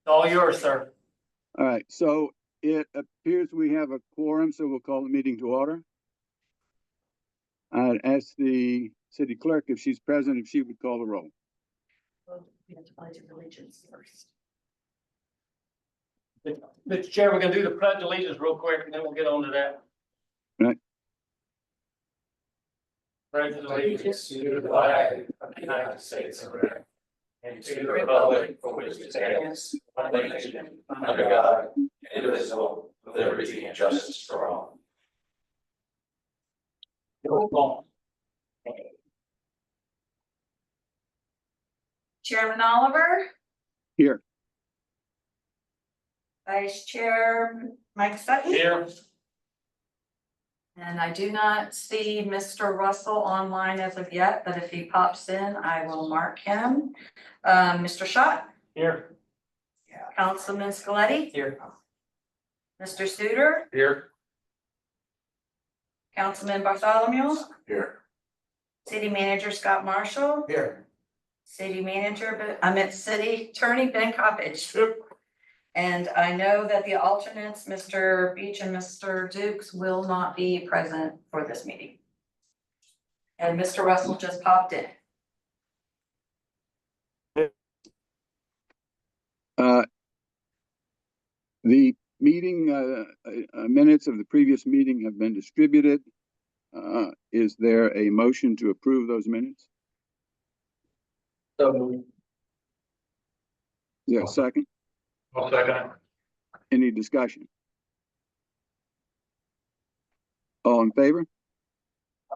All yours, sir. All right, so it appears we have a quorum, so we'll call the meeting to order. I'd ask the city clerk, if she's present, if she would call the roll. Well, we have to pledge allegiance first. Mr. Chair, we're gonna do the pledge of allegiance real quick, and then we'll get on to that. Right. Pledge allegiance to the flag of the United States of America, and to the republic for which it stands, one nation, under God, indivisible, with liberty and justice for all. Roll call. Chairman Oliver, Here. Vice Chair Mike Sutton. Here. And I do not see Mr. Russell online as of yet, but if he pops in, I will mark him. Mr. Schott, Here. Councilman Scaletti, Here. Mr. Studer, Here. Councilman Bartholomew, Here. City Manager Scott Marshall, Here. City Attorney Ben Coppedge. And I know that the alternates, Mr. Beach and Mr. Dukes, will not be present for this meeting. And Mr. Russell just popped in. The meeting minutes of the previous meeting have been distributed. Is there a motion to approve those minutes? So. Is there a second? I'll second. Any discussion? All in favor?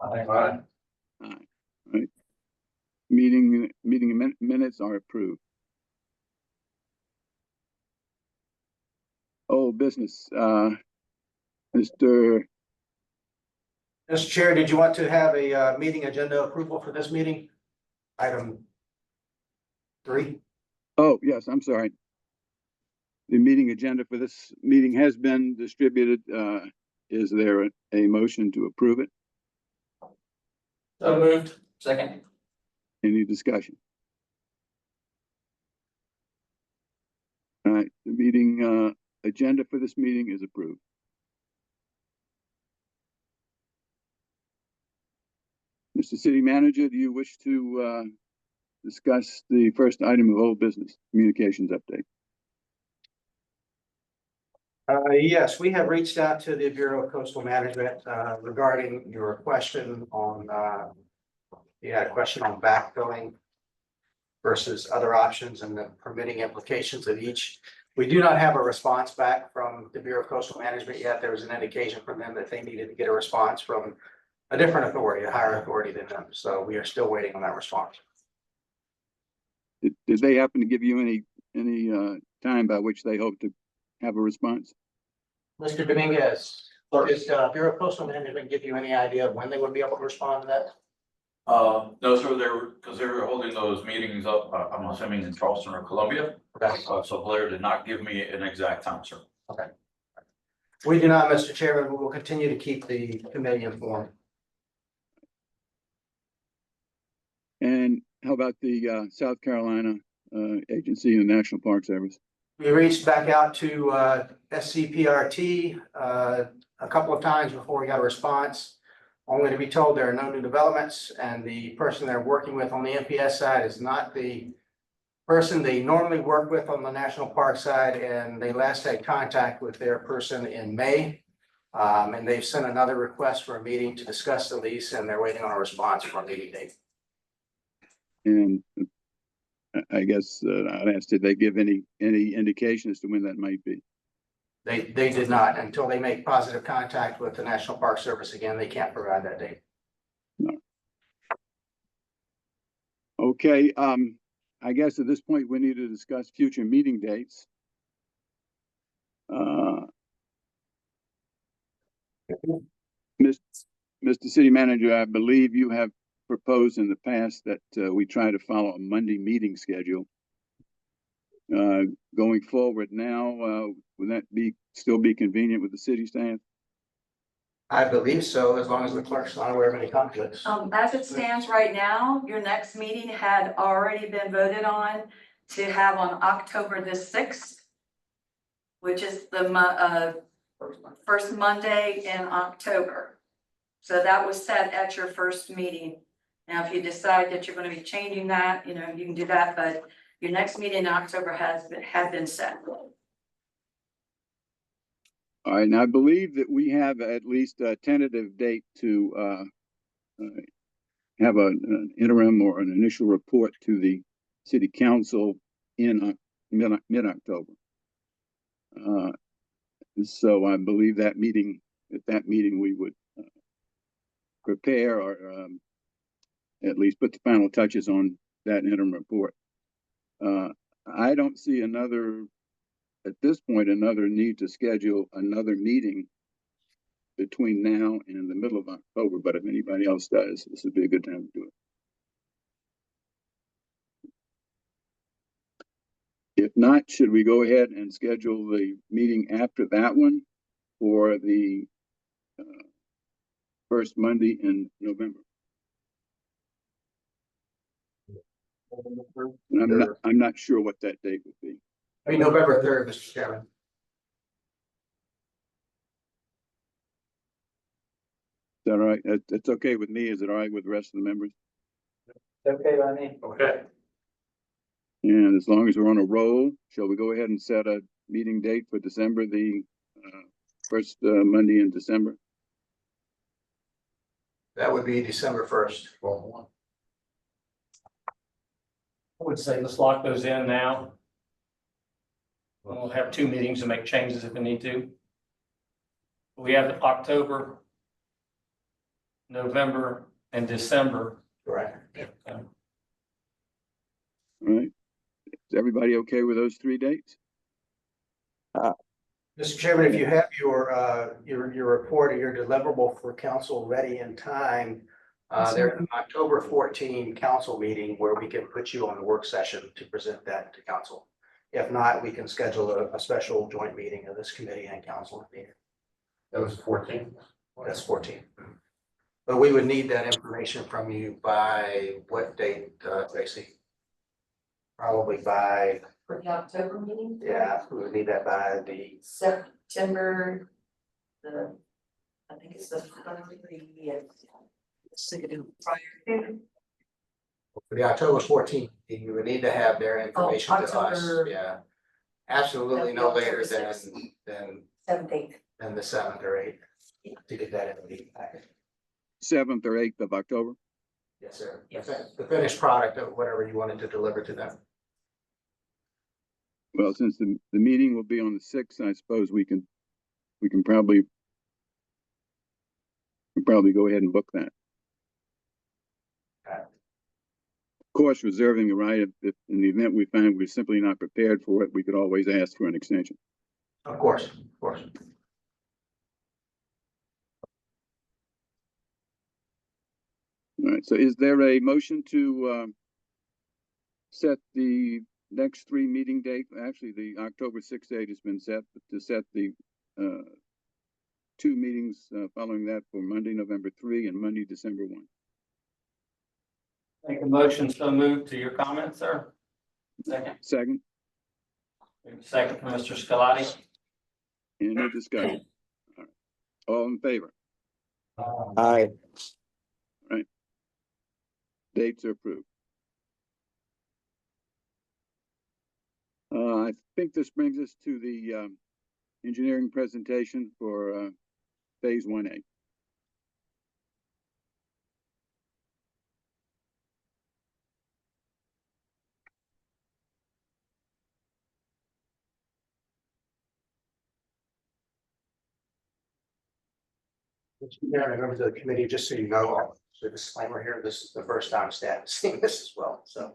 Aye. Aye. All right. Meeting minutes are approved. Old business, Mr. Mr. Chair, did you want to have a meeting agenda approval for this meeting? Item 3. Oh, yes, I'm sorry. The meeting agenda for this meeting has been distributed. Is there a motion to approve it? So moved. Second. Any discussion? All right, the meeting agenda for this meeting is approved. Mr. City Manager, do you wish to discuss the first item of old business, communications update? Yes, we have reached out to the Bureau of Coastal Management regarding your question on, you had a question on backfilling versus other options and the permitting implications of each. We do not have a response back from the Bureau of Coastal Management yet. There was an indication from them that they needed to get a response from a different authority, a higher authority than them. So we are still waiting on that response. Did they happen to give you any time by which they hope to have a response? Mr. Dominguez, did Bureau of Coastal Management give you any idea of when they would be able to respond to that? No, sir, because they were holding those meetings up, I'm assuming in Charleston or Columbia. Okay. So Blair did not give me an exact time, sir. Okay. We do not, Mr. Chairman. We will continue to keep the committee informed. And how about the South Carolina agency and National Park Service? We reached back out to SCPRT a couple of times before we got a response. Only to be told there are no new developments, and the person they're working with on the NPS side is not the person they normally work with on the national park side, and they last had contact with their person in May. And they've sent another request for a meeting to discuss the lease, and they're waiting on a response for a meeting date. And I guess I'd ask, did they give any indication as to when that might be? They did not. Until they make positive contact with the National Park Service again, they can't provide that date. No. Okay, I guess at this point we need to discuss future meeting dates. Mr. City Manager, I believe you have proposed in the past that we try to follow a Monday meeting schedule. Going forward now, would that still be convenient with the city staff? I believe so, as long as the clerk's not aware of any conflicts. As it stands right now, your next meeting had already been voted on to have on October the 6th. which is the first Monday in October. So that was set at your first meeting. Now, if you decide that you're going to be changing that, you know, you can do that, but your next meeting in October had been set. All right, and I believe that we have at least a tentative date to have an interim or an initial report to the city council in mid-October. So I believe that meeting, at that meeting, we would prepare or at least put the final touches on that interim report. I don't see at this point, another need to schedule another meeting between now and the middle of October, but if anybody else does, this would be a good time to do it. If not, should we go ahead and schedule the meeting after that one for the first Monday in November? And I'm not sure what that date would be. I mean, November 3rd, Mr. Chairman. Is that all right? That's okay with me. Is it all right with the rest of the members? Okay by me. Okay. And as long as we're on a roll, shall we go ahead and set a meeting date for December, the first Monday in December? That would be December 1st. I would say let's lock those in now. We'll have 2 meetings to make changes if we need to. We have October, November, and December. Correct. All right. Is everybody okay with those 3 dates? Mr. Chairman, if you have your report or your deliverable for council ready in time, there's an October 14 council meeting where we can put you on the work session to present that to council. If not, we can schedule a special joint meeting of this committee and council meeting. That was 14. That's 14. But we would need that information from you by what date, Tracy? Probably by, For the October meeting? yeah, we would need that by the September, I think it's the for the October 14th, you would need to have their information to us. October. Yeah. Absolutely no later than October than 17th. than the 7th or 8th to get that in the meeting packet. 7th or 8th of October? Yes, sir. Yes. The finished product of whatever you wanted to deliver to them. Well, since the meeting will be on the 6th, I suppose we can probably go ahead and book that. Okay. Of course, reserving the right if in the event we find we're simply not prepared for it, we could always ask for an extension. Of course, of course. All right, so is there a motion to set the next 3 meeting date? Actually, the October 6th date has been set, but to set the 2 meetings following that for Monday, November 3 and Monday, December 1. Make a motion, so move to your comments, sir. Second. Second, Second from Mr. Scalati. any discussion? All right. All in favor? Aye. Dates are approved. I think this brings us to the engineering presentation for phase 1A. Members of the committee, just so you know, the disclaimer here, this is the first time staff is seeing this as well, so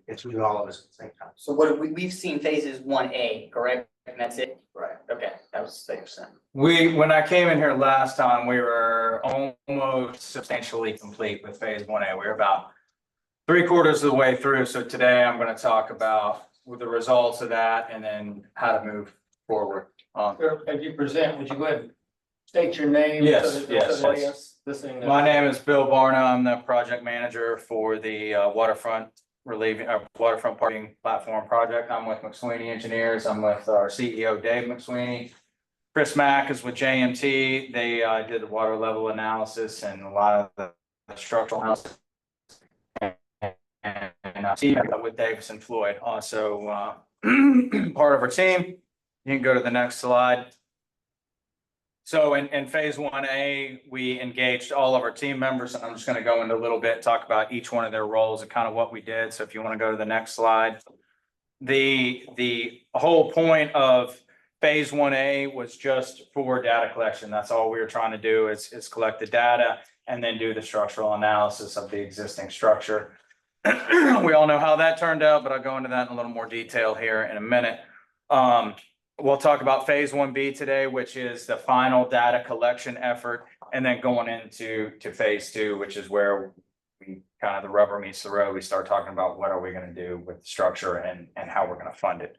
it's with all of us at the same time. So what we've seen phases 1A, correct? And that's it? Right. Okay, that was 6%. When I came in here last time, we were almost substantially complete with phase 1A. We were about 3/4 of the way through. So today I'm going to talk about the results of that and then how to move forward. Sir, as you present, would you go ahead and state your name? Yes, so that yes, the yes. audience listening knows? My name is Bill Barna. I'm the project manager for the Waterfront relieving our waterfront parking platform project. I'm with McSweeney Engineers. I'm with our CEO, Dave McSweeney. Chris Mack is with JMT. They did the water level analysis and a lot of the structural analysis. And with Davis and Floyd, also part of our team. You can go to the next slide. So in phase 1A, we engaged all of our team members. I'm just going to go into a little bit, talk about each one of their roles and kind of what we did. So if you want to go to the next slide. The whole point of phase 1A was just for data collection. That's all we were trying to do is collect the data and then do the structural analysis of the existing structure. We all know how that turned out, but I'll go into that in a little more detail here in a minute. We'll talk about phase 1B today, which is the final data collection effort, and then going into phase 2, which is where we kind of the rubber meets the road. We start talking about what are we going to do with the structure and how we're going to fund it.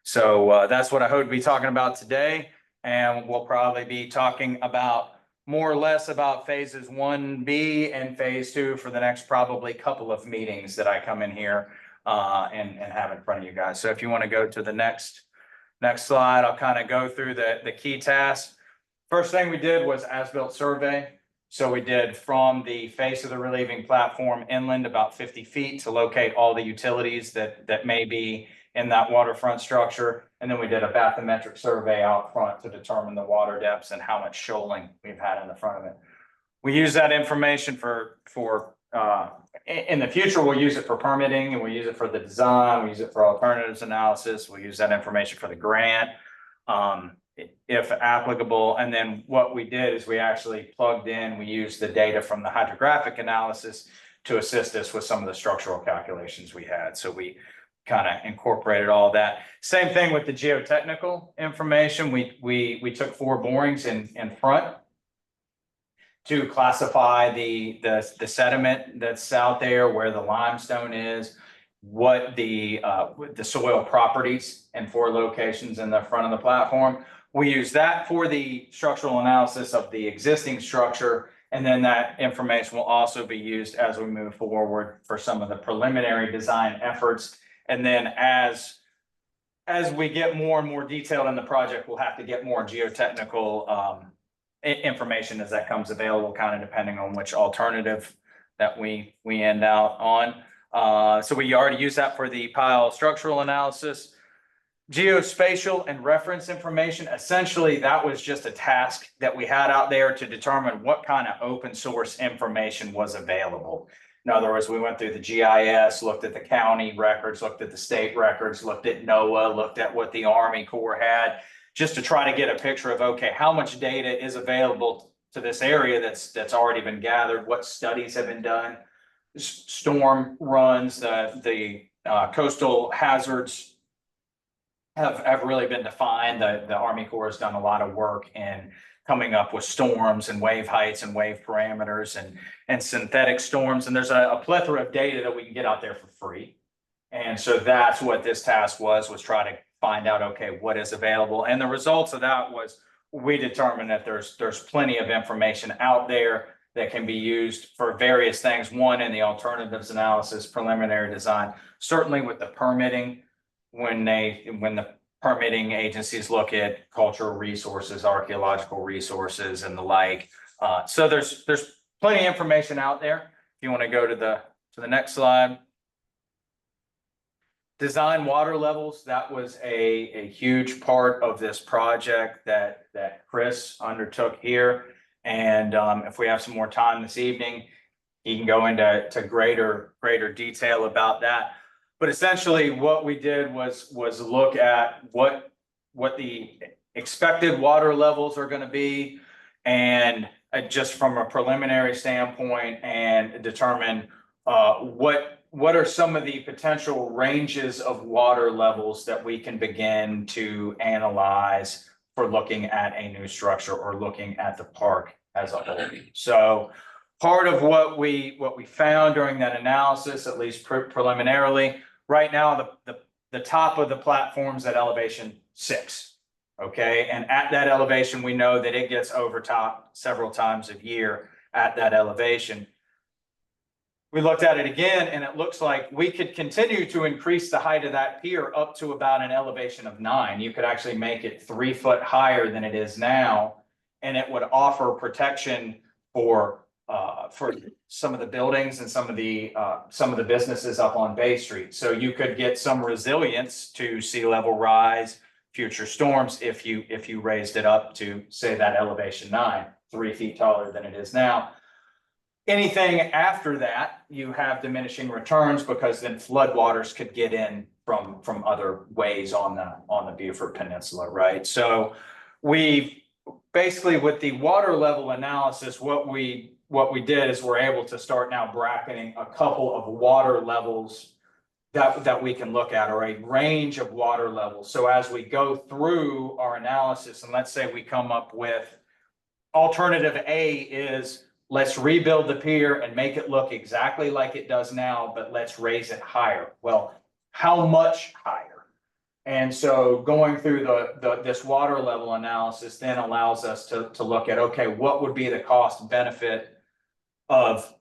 So that's what I hope to be talking about today, and we'll probably be talking about more or less about phases 1B and phase 2 for the next probably couple of meetings that I come in here and have in front of you guys. So if you want to go to the next slide, I'll kind of go through the key tasks. First thing we did was as-built survey. So we did from the face of the relieving platform inland about 50 feet to locate all the utilities that may be in that waterfront structure. And then we did a bathymetric survey out front to determine the water depths and how much shoaling we've had in the front of it. We use that information for in the future, we'll use it for permitting, and we use it for the design, we use it for alternatives analysis, we'll use that information for the grant, if applicable. And then what we did is we actually plugged in, we used the data from the hydrographic analysis to assist us with some of the structural calculations we had. So we kind of incorporated all that. Same thing with the geotechnical information. We took 4 borings in front to classify the sediment that's out there, where the limestone is, what the soil properties in 4 locations in the front of the platform. We use that for the structural analysis of the existing structure, and then that information will also be used as we move forward for some of the preliminary design efforts. And then as we get more and more detailed in the project, we'll have to get more geotechnical information as that comes available, kind of depending on which alternative that we end out on. So we already use that for the pile structural analysis. Geospatial and reference information, essentially that was just a task that we had out there to determine what kind of open source information was available. In other words, we went through the GIS, looked at the county records, looked at the state records, looked at NOAA, looked at what the Army Corps had, just to try to get a picture of, okay, how much data is available to this area that's already been gathered, what studies have been done, storm runs, the coastal hazards have really been defined. The Army Corps has done a lot of work in coming up with storms and wave heights and wave parameters and synthetic storms. And there's a plethora of data that we can get out there for free. And so that's what this task was try to find out, okay, what is available. And the results of that was we determined that there's plenty of information out there that can be used for various things. One, in the alternatives analysis, preliminary design, certainly with the permitting, when the permitting agencies look at cultural resources, archaeological resources and the like. So there's plenty of information out there. If you want to go to the next slide. Design water levels, that was a huge part of this project that Chris undertook here. And if we have some more time this evening, he can go into greater detail about that. But essentially what we did was look at what the expected water levels are going to be, and just from a preliminary standpoint, and determine what are some of the potential ranges of water levels that we can begin to analyze for looking at a new structure or looking at the park as a whole. So part of what we found during that analysis, at least preliminarily, right now the top of the platform's at elevation 6. Okay, and at that elevation, we know that it gets overtopped several times a year at that elevation. we looked at it again and it looks like we could continue to increase the height of that pier up to about an elevation of 9. You could actually make it 3 foot higher than it is now. And it would offer protection for some of the buildings and some of the businesses up on Bay Street. So you could get some resilience to sea level rise, future storms, if you raised it up to, say, that elevation 9, 3 feet taller than it is now. Anything after that, you have diminishing returns because then floodwaters could get in from other ways on the Beaufort Peninsula, right? So we basically, with the water level analysis, what we did is we're able to start now bracketing a couple of water levels that we can look at, or a range of water levels. So as we go through our analysis, and let's say we come up with alternative A is, let's rebuild the pier and make it look exactly like it does now, but let's raise it higher. Well, how much higher? And so going through this water level analysis then allows us to look at, okay, what would be the cost benefit of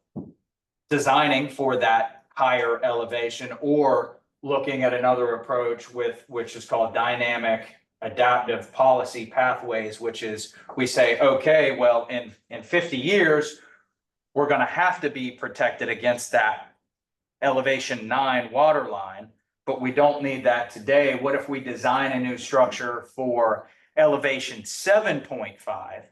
designing for that higher elevation, or looking at another approach which is called dynamic adaptive policy pathways, which is we say, okay, well, in 50 years, we're going to have to be protected against that elevation 9 water line, but we don't need that today. What if we design a new structure for elevation 7.5,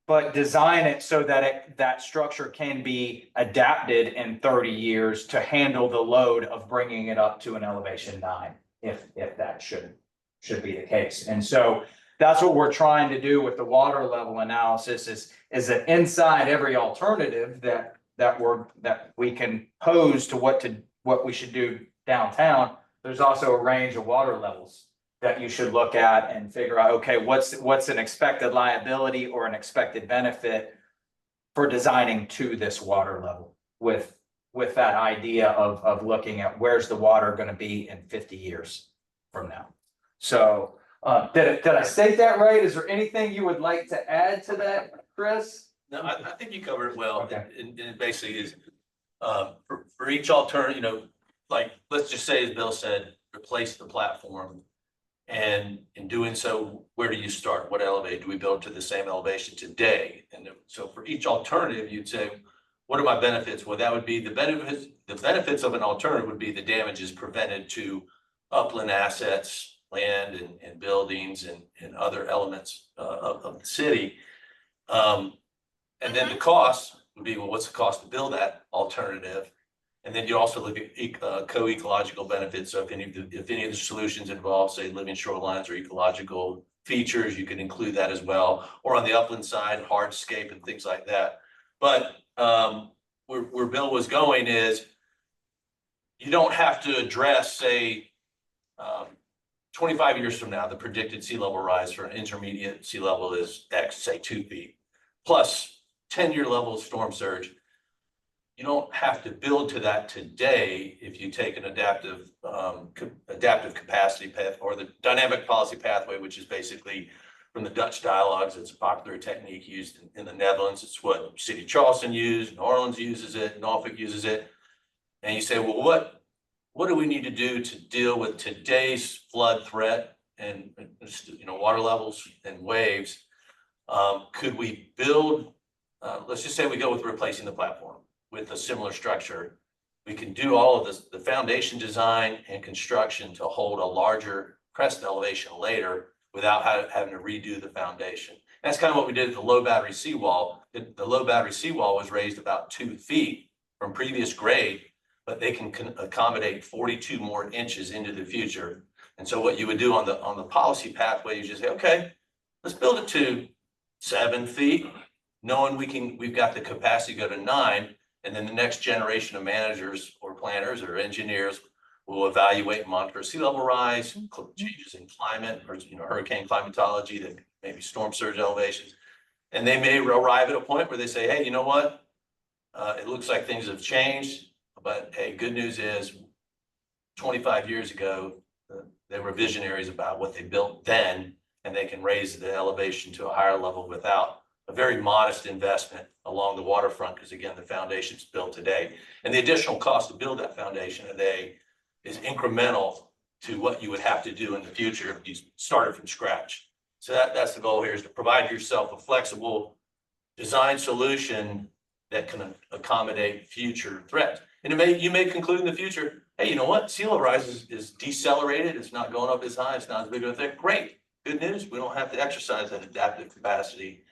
but design it so that that structure can be adapted in 30 years to handle the load of bringing it up to an elevation 9, if that should be the case. And so that's what we're trying to do with the water level analysis is that inside every alternative that we can pose to what we should do downtown, there's also a range of water levels that you should look at and figure out, okay, what's an expected liability or an expected benefit for designing to this water level with that idea of looking at where's the water going to be in 50 years from now. So did I state that right? Is there anything you would like to add to that, Chris? No, I think you covered it well. Okay. And it basically is, for each alternative, like, let's just say, as Bill said, replace the platform. And in doing so, where do you start? What elevate? Do we build to the same elevation today? And so for each alternative, you'd say, what are my benefits? Well, that would be the benefits of an alternative would be the damages prevented to upland assets, land and buildings and other elements of the city. And then the cost would be, well, what's the cost to build that alternative? And then you also look at co-ecological benefits. So if any of the solutions involve, say, living shorelines or ecological features, you can include that as well. Or on the upland side, hardscape and things like that. But where Bill was going is, you don't have to address, say, 25 years from now, the predicted sea level rise for an intermediate sea level is X, say 2 feet, plus 10-year level of storm surge. You don't have to build to that today if you take an adaptive capacity path, or the dynamic policy pathway, which is basically from the Dutch dialogues. It's a popular technique used in the Netherlands. It's what City of Charleston used, New Orleans uses it, Norfolk uses it. And you say, well, what do we need to do to deal with today's flood threat and water levels and waves? Could we build? Let's just say we go with replacing the platform with a similar structure. We can do all of this, the foundation design and construction, to hold a larger crest elevation later without having to redo the foundation. That's kind of what we did at the low battery seawall. The low battery seawall was raised about 2 feet from previous grade, but they can accommodate 42 more inches into the future. And so what you would do on the policy pathway, you just say, okay, let's build it to 7 feet, knowing we've got the capacity to go to 9. And then the next generation of managers or planners or engineers will evaluate and monitor sea level rise, changes in climate, or hurricane climatology, that maybe storm surge elevations. And they may arrive at a point where they say, hey, you know what? It looks like things have changed, but hey, good news is 25 years ago, they were visionaries about what they built then, and they can raise the elevation to a higher level without a very modest investment along the waterfront, because again, the foundation's built today. And the additional cost to build that foundation today is incremental to what you would have to do in the future if you started from scratch. So that's the goal here, is to provide yourself a flexible design solution that can accommodate future threats. And you may conclude in the future, hey, you know what? Sea level rise is decelerated. It's not going up as high. It's not as big of a thing. Great. Good news. We don't have to exercise that adaptive capacity,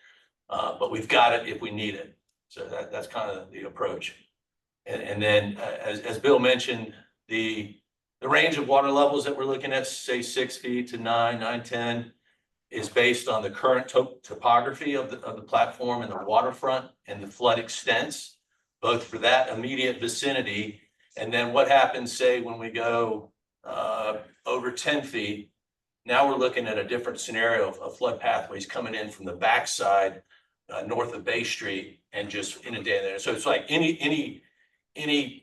but we've got it if we need it. So that's kind of the approach. And then as Bill mentioned, the range of water levels that we're looking at, say 6 feet to 9, 10, is based on the current topography of the platform and the waterfront and the flood extents, both for that immediate vicinity. And then what happens, say, when we go over 10 feet, now we're looking at a different scenario of flood pathways coming in from the backside north of Bay Street and just inundating there. So it's like any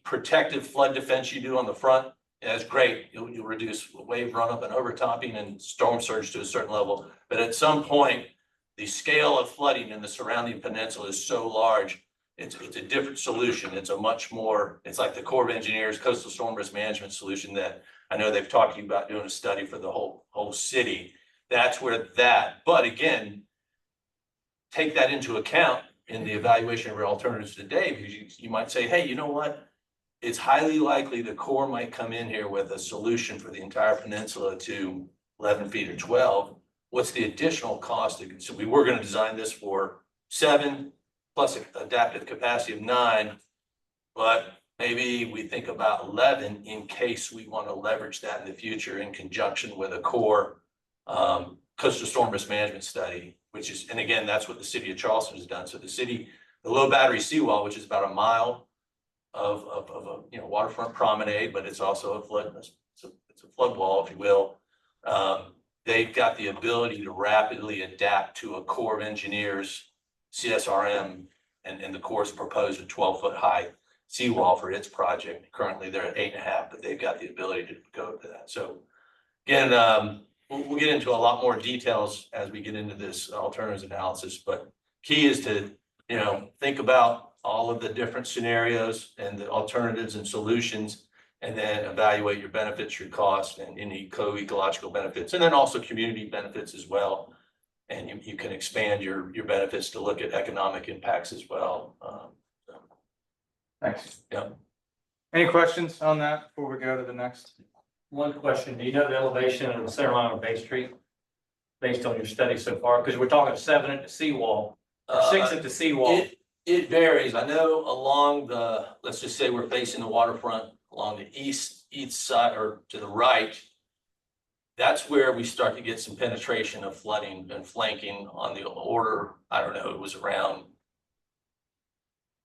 protective flood defense you do on the front, that's great. You'll reduce wave runup and overtopping and storm surge to a certain level. But at some point, the scale of flooding in the surrounding peninsula is so large, it's a different solution. It's a much more, it's like the Corps of Engineers coastal storm risk management solution that I know they've talked to you about doing a study for the whole city. That's where but again, take that into account in the evaluation of your alternatives today, because you might say, hey, you know what? It's highly likely the Corps might come in here with a solution for the entire peninsula to 11 feet or 12. What's the additional cost? So we were going to design this for 7 plus adaptive capacity of 9, but maybe we think about 11 in case we want to leverage that in the future in conjunction with a Corps coastal storm risk management study, which is, and again, that's what the city of Charleston has done. So the low battery seawall, which is about a mile of a waterfront promenade, but it's also a flood, it's a flood wall, if you will. They've got the ability to rapidly adapt to a Corps of Engineers CSRM, and the Corps proposed a 12-foot high seawall for its project. Currently they're at 8.5, but they've got the ability to go to that. So again, we'll get into a lot more details as we get into this alternatives analysis, but key is to, think about all of the different scenarios and the alternatives and solutions, and then evaluate your benefits, your costs, and any co-ecological benefits, and then also community benefits as well. And you can expand your benefits to look at economic impacts as well. Thanks. Yeah. Any questions on that before we go to the next? One question, do you know the elevation of the center line of Bay Street? Based on your study so far, because we're talking 7 at the seawall, or 6 at the seawall. It varies. I know along let's just say we're facing the waterfront along the east side or to the right. That's where we start to get some penetration of flooding and flanking on the order. I don't know, it was around,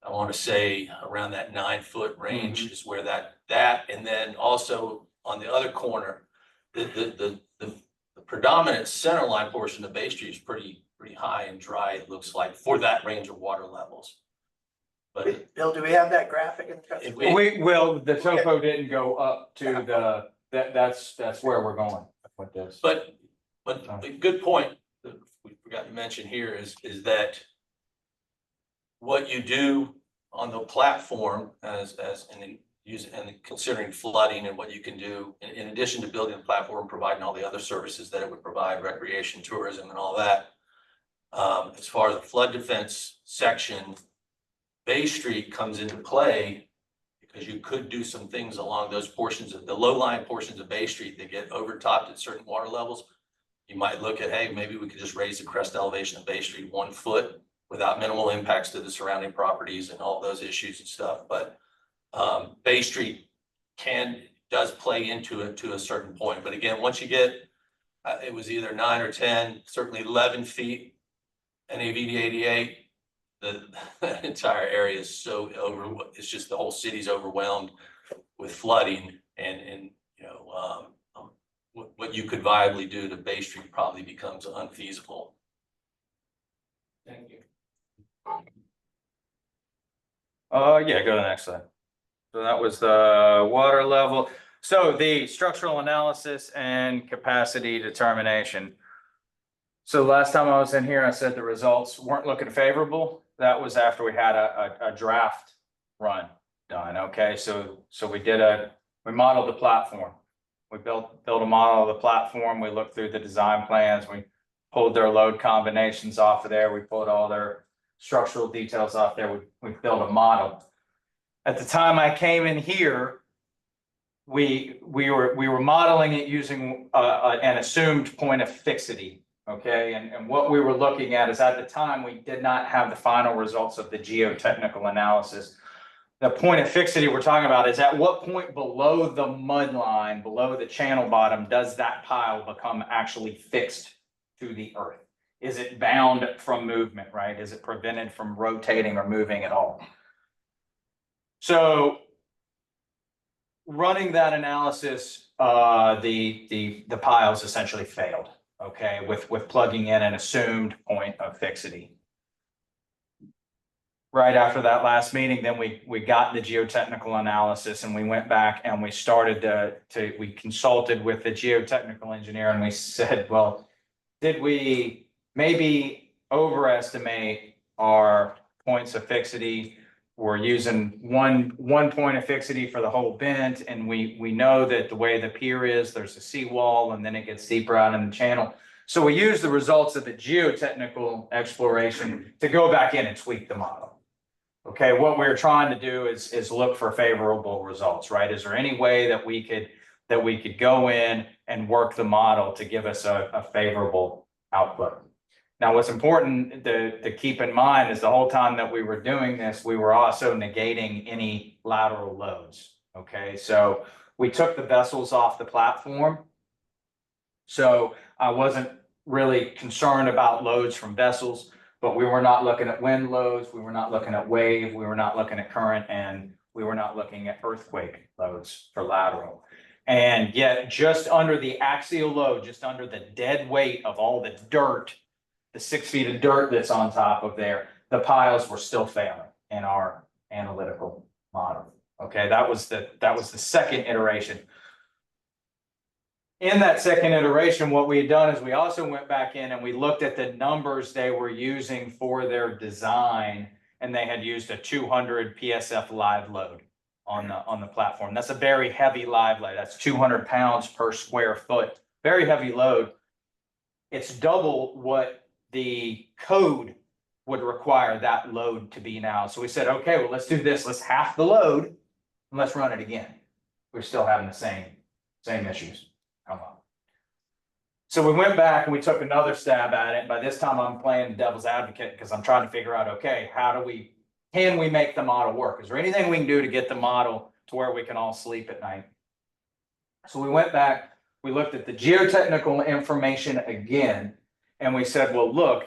I want to say around that 9-foot range is where that, and then also on the other corner, the predominant center line portion of Bay Street is pretty high and dry, it looks like, for that range of water levels. But Bill, do we have that graphic in the? if we, We will, the topo didn't go up to that's where we're going with this. but a good point that we forgot to mention here is that what you do on the platform as and considering flooding and what you can do in addition to building the platform, providing all the other services that it would provide, recreation, tourism, and all that. As far as the flood defense section, Bay Street comes into play because you could do some things along those portions of the low-lying portions of Bay Street that get overtopped at certain water levels. You might look at, hey, maybe we could just raise the crest elevation of Bay Street 1 foot without minimal impacts to the surrounding properties and all those issues and stuff. But Bay Street does play into it to a certain point. But again, once you get, it was either 9 or 10, certainly 11 feet, NAVD 88, the entire area is so it's just the whole city's overwhelmed with flooding, and what you could viably do to Bay Street probably becomes unfeasible. Thank you. Yeah, go to the next slide. So that was the water level. So the structural analysis and capacity determination. So last time I was in here, I said the results weren't looking favorable. That was after we had a draft run done, okay? So we modeled the platform. We built a model of the platform. We looked through the design plans. We pulled their load combinations off of there. We pulled all their structural details off there. We built a model. At the time I came in here, we were modeling it using an assumed point of fixity. Okay, and what we were looking at is at the time, we did not have the final results of the geotechnical analysis. The point of fixity we're talking about is at what point below the mud line, below the channel bottom, does that pile become actually fixed to the earth? Is it bound from movement, right? Is it prevented from rotating or moving at all? So running that analysis, the piles essentially failed. Okay, with plugging in an assumed point of fixity. Right after that last meeting, then we got the geotechnical analysis and we went back and we started we consulted with the geotechnical engineer and we said, well, did we maybe overestimate our points of fixity? We're using one point of fixity for the whole bent, and we know that the way the pier is, there's a seawall and then it gets deeper out in the channel. So we use the results of the geotechnical exploration to go back in and tweak the model. Okay, what we're trying to do is look for favorable results, right? Is there any way that we could go in and work the model to give us a favorable output? Now, what's important to keep in mind is the whole time that we were doing this, we were also negating any lateral loads. Okay, so we took the vessels off the platform. So I wasn't really concerned about loads from vessels, but we were not looking at wind loads. We were not looking at wave. We were not looking at current, and we were not looking at earthquake loads for lateral. And yet just under the axial load, just under the dead weight of all the dirt, the 6 feet of dirt that's on top of there, the piles were still failing in our analytical model. Okay, that was the second iteration. In that second iteration, what we had done is we also went back in and we looked at the numbers they were using for their design, and they had used a 200 PSF live load on the platform. That's a very heavy live load. That's 200 pounds per square foot. Very heavy load. It's double what the code would require that load to be now. So we said, okay, well, let's do this. Let's half the load and let's run it again. We're still having the same issues. Come on. So we went back and we took another stab at it. By this time, I'm playing the devil's advocate because I'm trying to figure out, okay, can we make the model work? Is there anything we can do to get the model to where we can all sleep at night? So we went back, we looked at the geotechnical information again, and we said, well, look,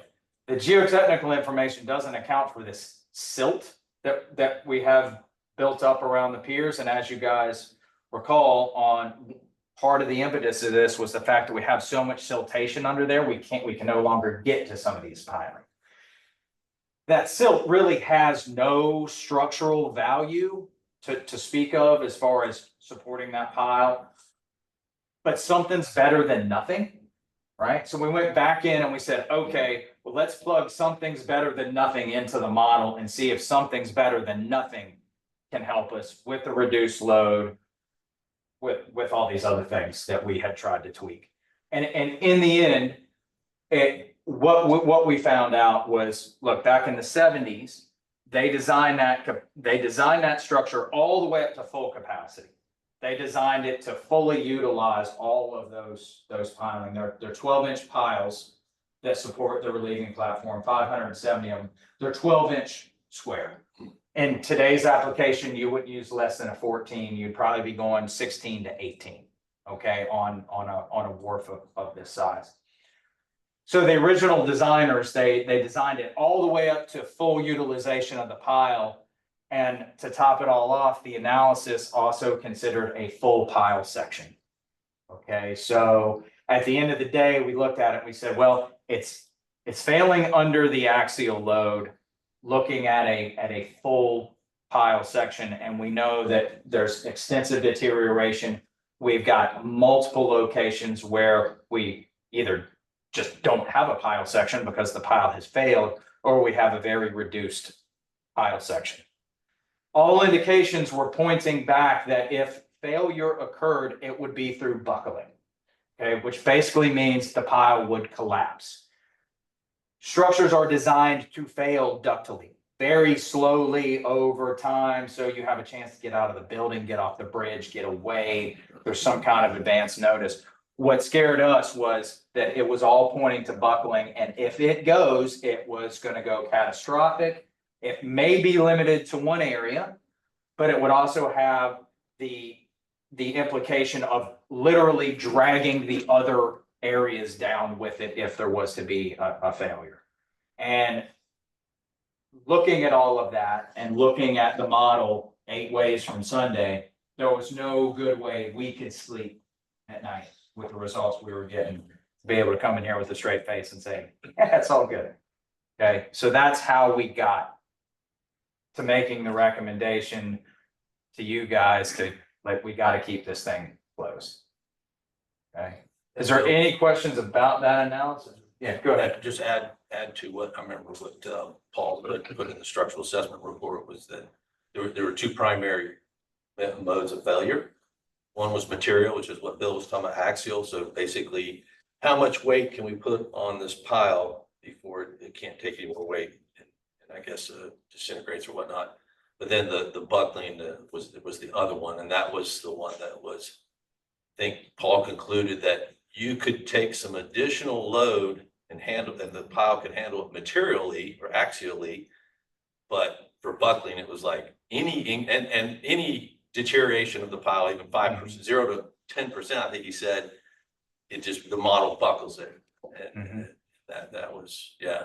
the geotechnical information doesn't account for this silt that we have built up around the piers. And as you guys recall, on part of the impetus of this was the fact that we have so much siltation under there, we can no longer get to some of these pilings. That silt really has no structural value to speak of as far as supporting that pile, but something's better than nothing, right? So we went back in and we said, okay, well, let's plug something's better than nothing into the model and see if something's better than nothing can help us with the reduced load, with all these other things that we had tried to tweak. And in the end, what we found out was, look, back in the 70s, they designed that structure all the way up to full capacity. They designed it to fully utilize all of those piling. They're 12-inch piles that support the relieving platform, 570 of them. They're 12-inch square. In today's application, you wouldn't use less than a 14. You'd probably be going 16 to 18, okay, on a wharf of this size. So the original designers, they designed it all the way up to full utilization of the pile. And to top it all off, the analysis also considered a full pile section. Okay, so at the end of the day, we looked at it and we said, well, it's failing under the axial load, looking at a full pile section, and we know that there's extensive deterioration. We've got multiple locations where we either just don't have a pile section because the pile has failed, or we have a very reduced pile section. All indications were pointing back that if failure occurred, it would be through buckling. Okay, which basically means the pile would collapse. Structures are designed to fail ductily, very slowly over time, so you have a chance to get out of the building, get off the bridge, get away. There's some kind of advance notice. What scared us was that it was all pointing to buckling, and if it goes, it was going to go catastrophic. It may be limited to one area, but it would also have the implication of literally dragging the other areas down with it if there was to be a failure. And looking at all of that and looking at the model 8 ways from Sunday, there was no good way we could sleep at night with the results we were getting, to be able to come in here with a straight face and say, yeah, it's all good. Okay, so that's how we got to making the recommendation to you guys to, like, we got to keep this thing closed. Okay, is there any questions about that analysis? Yeah, go ahead. Just add to what I remember what Paul put in the structural assessment report was that there were 2 primary modes of failure. One was material, which is what Bill was talking about, axial. So basically, how much weight can we put on this pile before it can't take any more weight and I guess disintegrates or whatnot. But then the buckling was the other one, and that was the one that was, I think Paul concluded that you could take some additional load and handle, and the pile could handle it materially or axially, but for buckling, it was like any deterioration of the pile, even 5%, 0 to 10%, I think he said, it just, the model buckles it. And that was, yeah.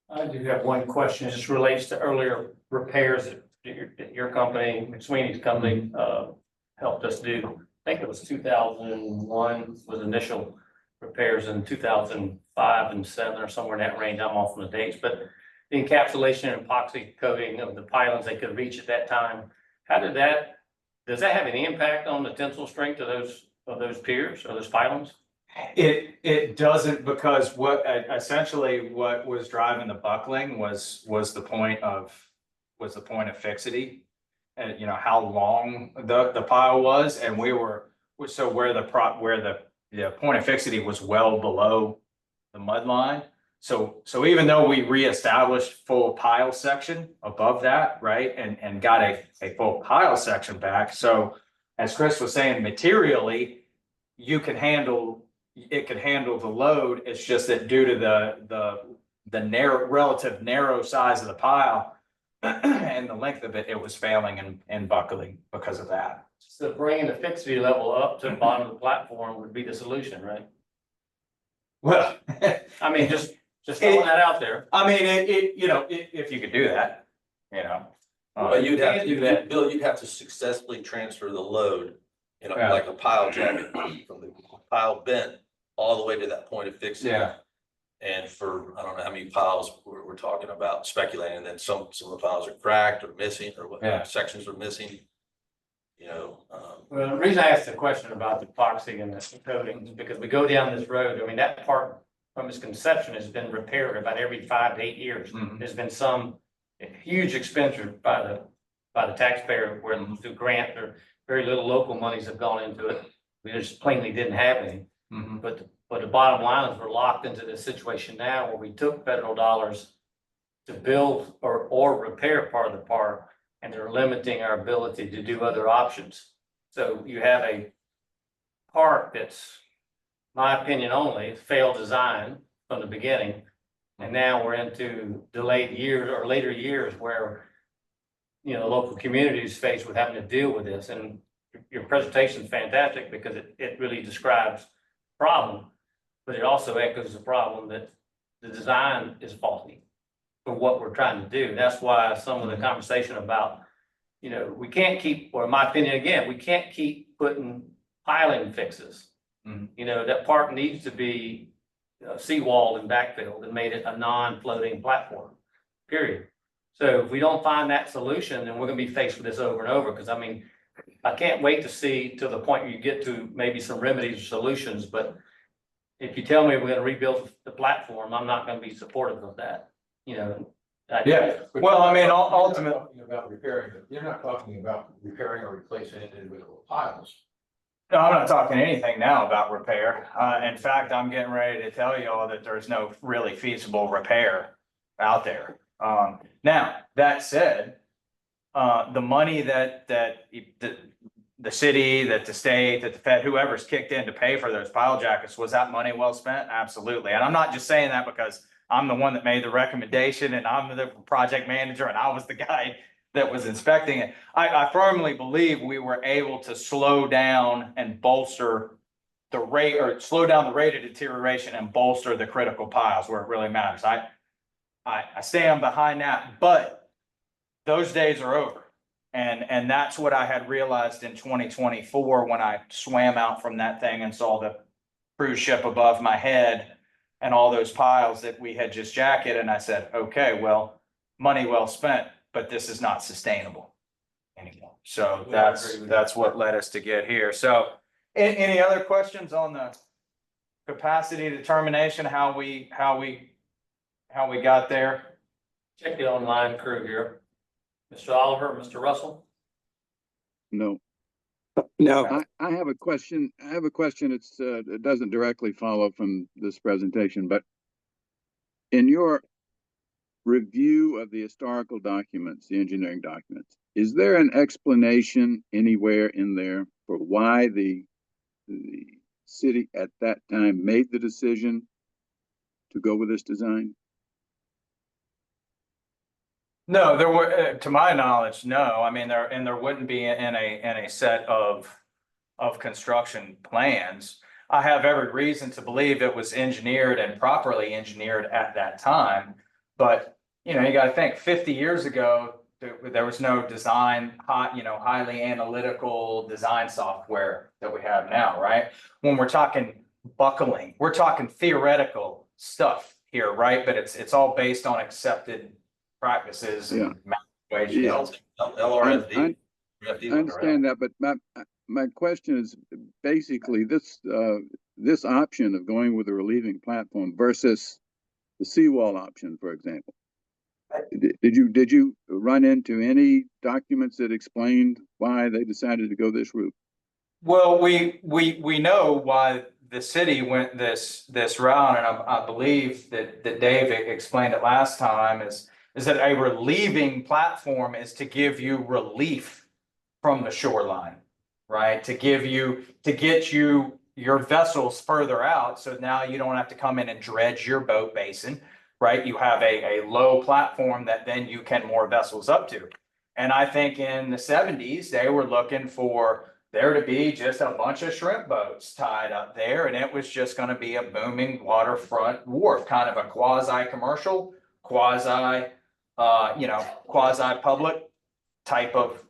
I do have one question. It just relates to earlier repairs that your company, McSweeney's company, helped us do. I think it was 2001 was initial repairs, in 2005 and 7 or somewhere in that range. I'm off on the dates, but the encapsulation and epoxy coating of the pilings they could reach at that time. Does that have any impact on the tensile strength of those piers or those pilings? It doesn't, because what essentially what was driving the buckling was the point of fixity, and you know how long the pile was, and where the point of fixity was well below the mud line. So even though we reestablished full pile section above that, right, and got a full pile section back, so as Chris was saying, materially it could handle the load. It's just that due to the relative narrow size of the pile and the length of it, it was failing and buckling because of that. So bringing the fixity level up to the bottom of the platform would be the solution, right? Well, I mean, just throwing that out there. I mean, if you could do that, you know. But you'd have to do that. Bill, you'd have to successfully transfer the load, Yeah. like a pile jacket from the pile bent all the way to that point of fixing. Yeah. And for, I don't know how many piles we're talking about, speculating, and then some of the piles are cracked or missing, or what sections are missing. Well, the reason I asked the question about the epoxy and the coating is because we go down this road. I mean, that part from its conception has been repaired about every 5 to 8 years. There's been some huge expenditure by the taxpayer, where through grant or very little local monies have gone into it. We just plainly didn't have any. But the bottom line is we're locked into this situation now where we took federal dollars to build or repair part of the park, and they're limiting our ability to do other options. So you have a park that's, my opinion only, failed design from the beginning. And now we're into delayed years or later years where, local communities faced with having to deal with this. And your presentation is fantastic because it really describes the problem, but it also echoes the problem that the design is faulty for what we're trying to do. That's why some of the conversation about, we can't keep, or in my opinion, again, we can't keep putting piling fixes. That park needs to be seawalled and backfilled and made it a non-floating platform, period. So if we don't find that solution, then we're gonna be faced with this over and over, because I mean, I can't wait to see to the point where you get to maybe some remedies or solutions, but if you tell me we're gonna rebuild the platform, I'm not gonna be supportive of that, you know. Yeah, well, I mean, ultimately, Talking about repairing, you're not talking about repairing or replacing individual piles. no, I'm not talking anything now about repair. In fact, I'm getting ready to tell you all that there's no really feasible repair out there. Now, that said, the money that the city, that the state, that the Fed, whoever's kicked in to pay for those pile jackets, was that money well spent? Absolutely. And I'm not just saying that because I'm the one that made the recommendation and I'm the project manager and I was the guy that was inspecting it. I firmly believe we were able to slow down and bolster the rate, or slow down the rate of deterioration and bolster the critical piles where it really matters. I stand behind that, but those days are over. And that's what I had realized in 2024 when I swam out from that thing and saw the cruise ship above my head and all those piles that we had just jacketed. And I said, okay, well, money well spent, but this is not sustainable anymore. So that's what led us to get here. So any other questions on the capacity determination, how we got there? Check the online crew here. Mr. Oliver, Mr. Russell? No. No. I have a question. It's, it doesn't directly follow from this presentation, but in your review of the historical documents, the engineering documents, is there an explanation anywhere in there for why the city at that time made the decision to go with this design? No, there were, to my knowledge, no. I mean, there wouldn't be in a set of construction plans. I have every reason to believe it was engineered and properly engineered at that time. But, you know, you got to think 50 years ago, there was no design, highly analytical design software that we have now, right? When we're talking buckling, we're talking theoretical stuff here, right? But it's all based on accepted practices and ways. Yeah. LRFD. I understand that, but my question is basically this option of going with a relieving platform versus the seawall option, for example. Did you run into any documents that explained why they decided to go this route? Well, we know why the city went this route, and I believe that Dave explained it last time, is that a relieving platform is to give you relief from the shoreline, right? To get your vessels further out, so now you don't have to come in and dredge your boat basin, right? You have a low platform that then you can moor vessels up to. And I think in the 70s, they were looking for there to be just a bunch of shrimp boats tied up there, and it was just going to be a booming waterfront wharf, kind of a quasi-commercial, quasi-public type of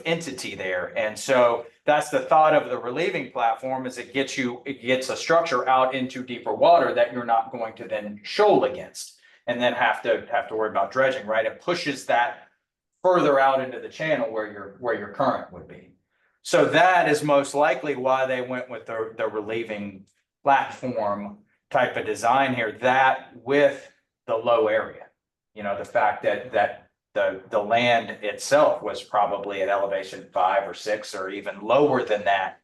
entity there. And so that's the thought of the relieving platform, is it gets a structure out into deeper water that you're not going to then shoal against and then have to worry about dredging, right? It pushes that further out into the channel where your current would be. So that is most likely why they went with the relieving platform type of design here, that with the low area. You know, the fact that the land itself was probably at elevation 5 or 6 or even lower than that.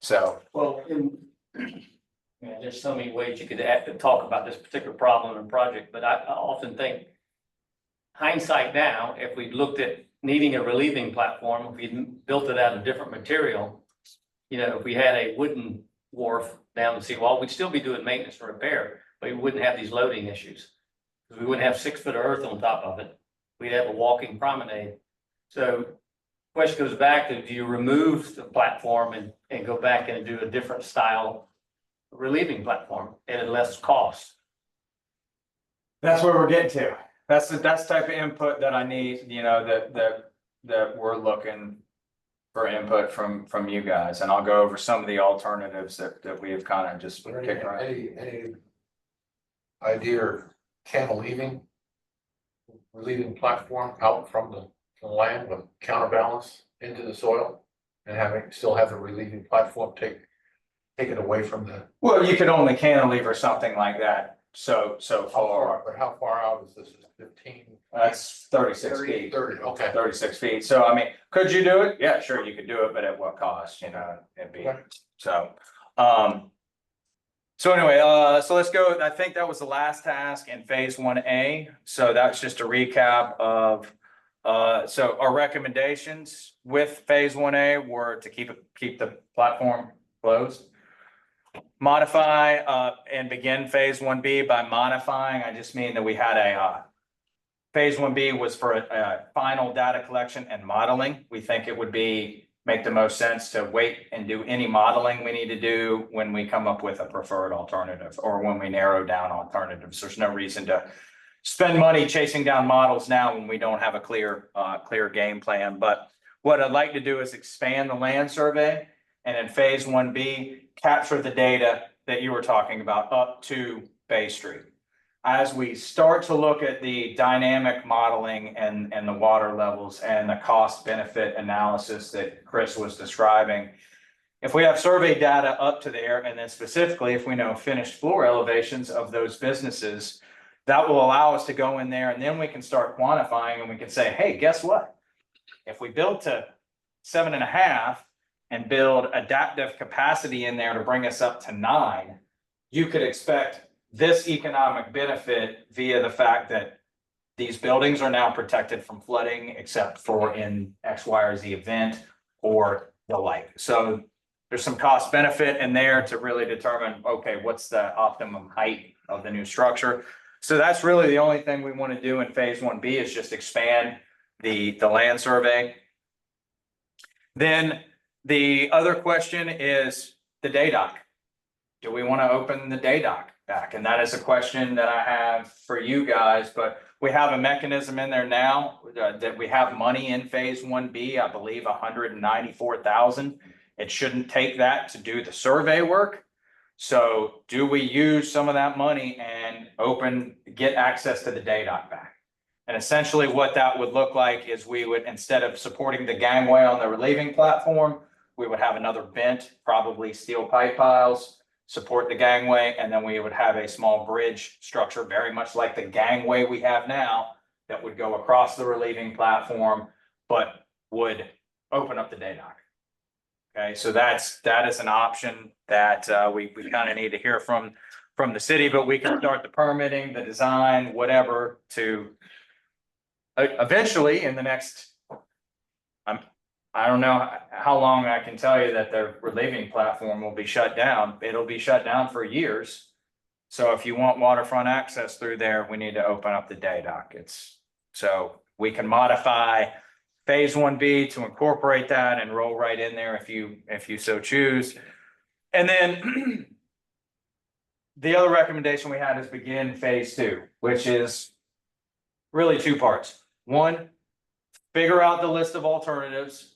So, Well, there's so many ways you could talk about this particular problem and project, but I often think hindsight now, if we'd looked at needing a relieving platform, if we'd built it out of different material, you know, if we had a wooden wharf down the seawall, we'd still be doing maintenance and repair, but we wouldn't have these loading issues. Because we wouldn't have 6 foot of earth on top of it. We'd have a walking promenade. So question goes back to, do you remove the platform and go back and do a different style relieving platform at a less cost? that's where we're getting to. That's the type of input that I need, you know, that we're looking for input from you guys. And I'll go over some of the alternatives that we have kind of just kicked around. Any idea of cantilevering, relieving platform out from the land with counterbalance into the soil and still have the relieving platform take take it away from the. Well, you could only cantilever something like that so far. But how far out is this? 15? That's 36 feet. 30, okay. 36 feet. So I mean, could you do it? Yeah, sure, you could do it, but at what cost, you know, it'd be, Okay. so. So anyway, so let's go. I think that was the last task in phase 1A. So that's just a recap of, so our recommendations with phase 1A were to keep the platform closed. Modify, and begin phase 1B. By modifying, I just mean that we had a, phase 1B was for a final data collection and modeling. We think it would make the most sense to wait and do any modeling we need to do when we come up with a preferred alternative or when we narrow down alternatives. There's no reason to spend money chasing down models now when we don't have a clear game plan. But what I'd like to do is expand the land survey, and in phase 1B, capture the data that you were talking about up to Bay Street. As we start to look at the dynamic modeling and the water levels and the cost benefit analysis that Chris was describing, if we have survey data up to there, and then specifically if we know finished floor elevations of those businesses, that will allow us to go in there, and then we can start quantifying, and we can say, hey, guess what? If we build to 7.5 and build adaptive capacity in there to bring us up to 9, you could expect this economic benefit via the fact that these buildings are now protected from flooding, except for in X, Y, or Z event or the like. So there's some cost benefit in there to really determine, okay, what's the optimum height of the new structure? So that's really the only thing we want to do in phase 1B is just expand the land survey. Then the other question is the day dock. Do we want to open the day dock back? And that is a question that I have for you guys, but we have a mechanism in there now that we have money in phase 1B, I believe 194,000. It shouldn't take that to do the survey work. So do we use some of that money and get access to the day dock back? And essentially what that would look like is we would, instead of supporting the gangway on the relieving platform, we would have another bent, probably steel pipe piles, support the gangway, and then we would have a small bridge structure, very much like the gangway we have now, that would go across the relieving platform, but would open up the day dock. Okay, so that is an option that we kind of need to hear from the city, but we can start the permitting, the design, whatever, to eventually in the next, I don't know how long I can tell you that the relieving platform will be shut down. It'll be shut down for years. So if you want waterfront access through there, we need to open up the day dock. So we can modify phase 1B to incorporate that and roll right in there if you so choose. And then the other recommendation we had is begin phase 2, which is really 2 parts. One, figure out the list of alternatives,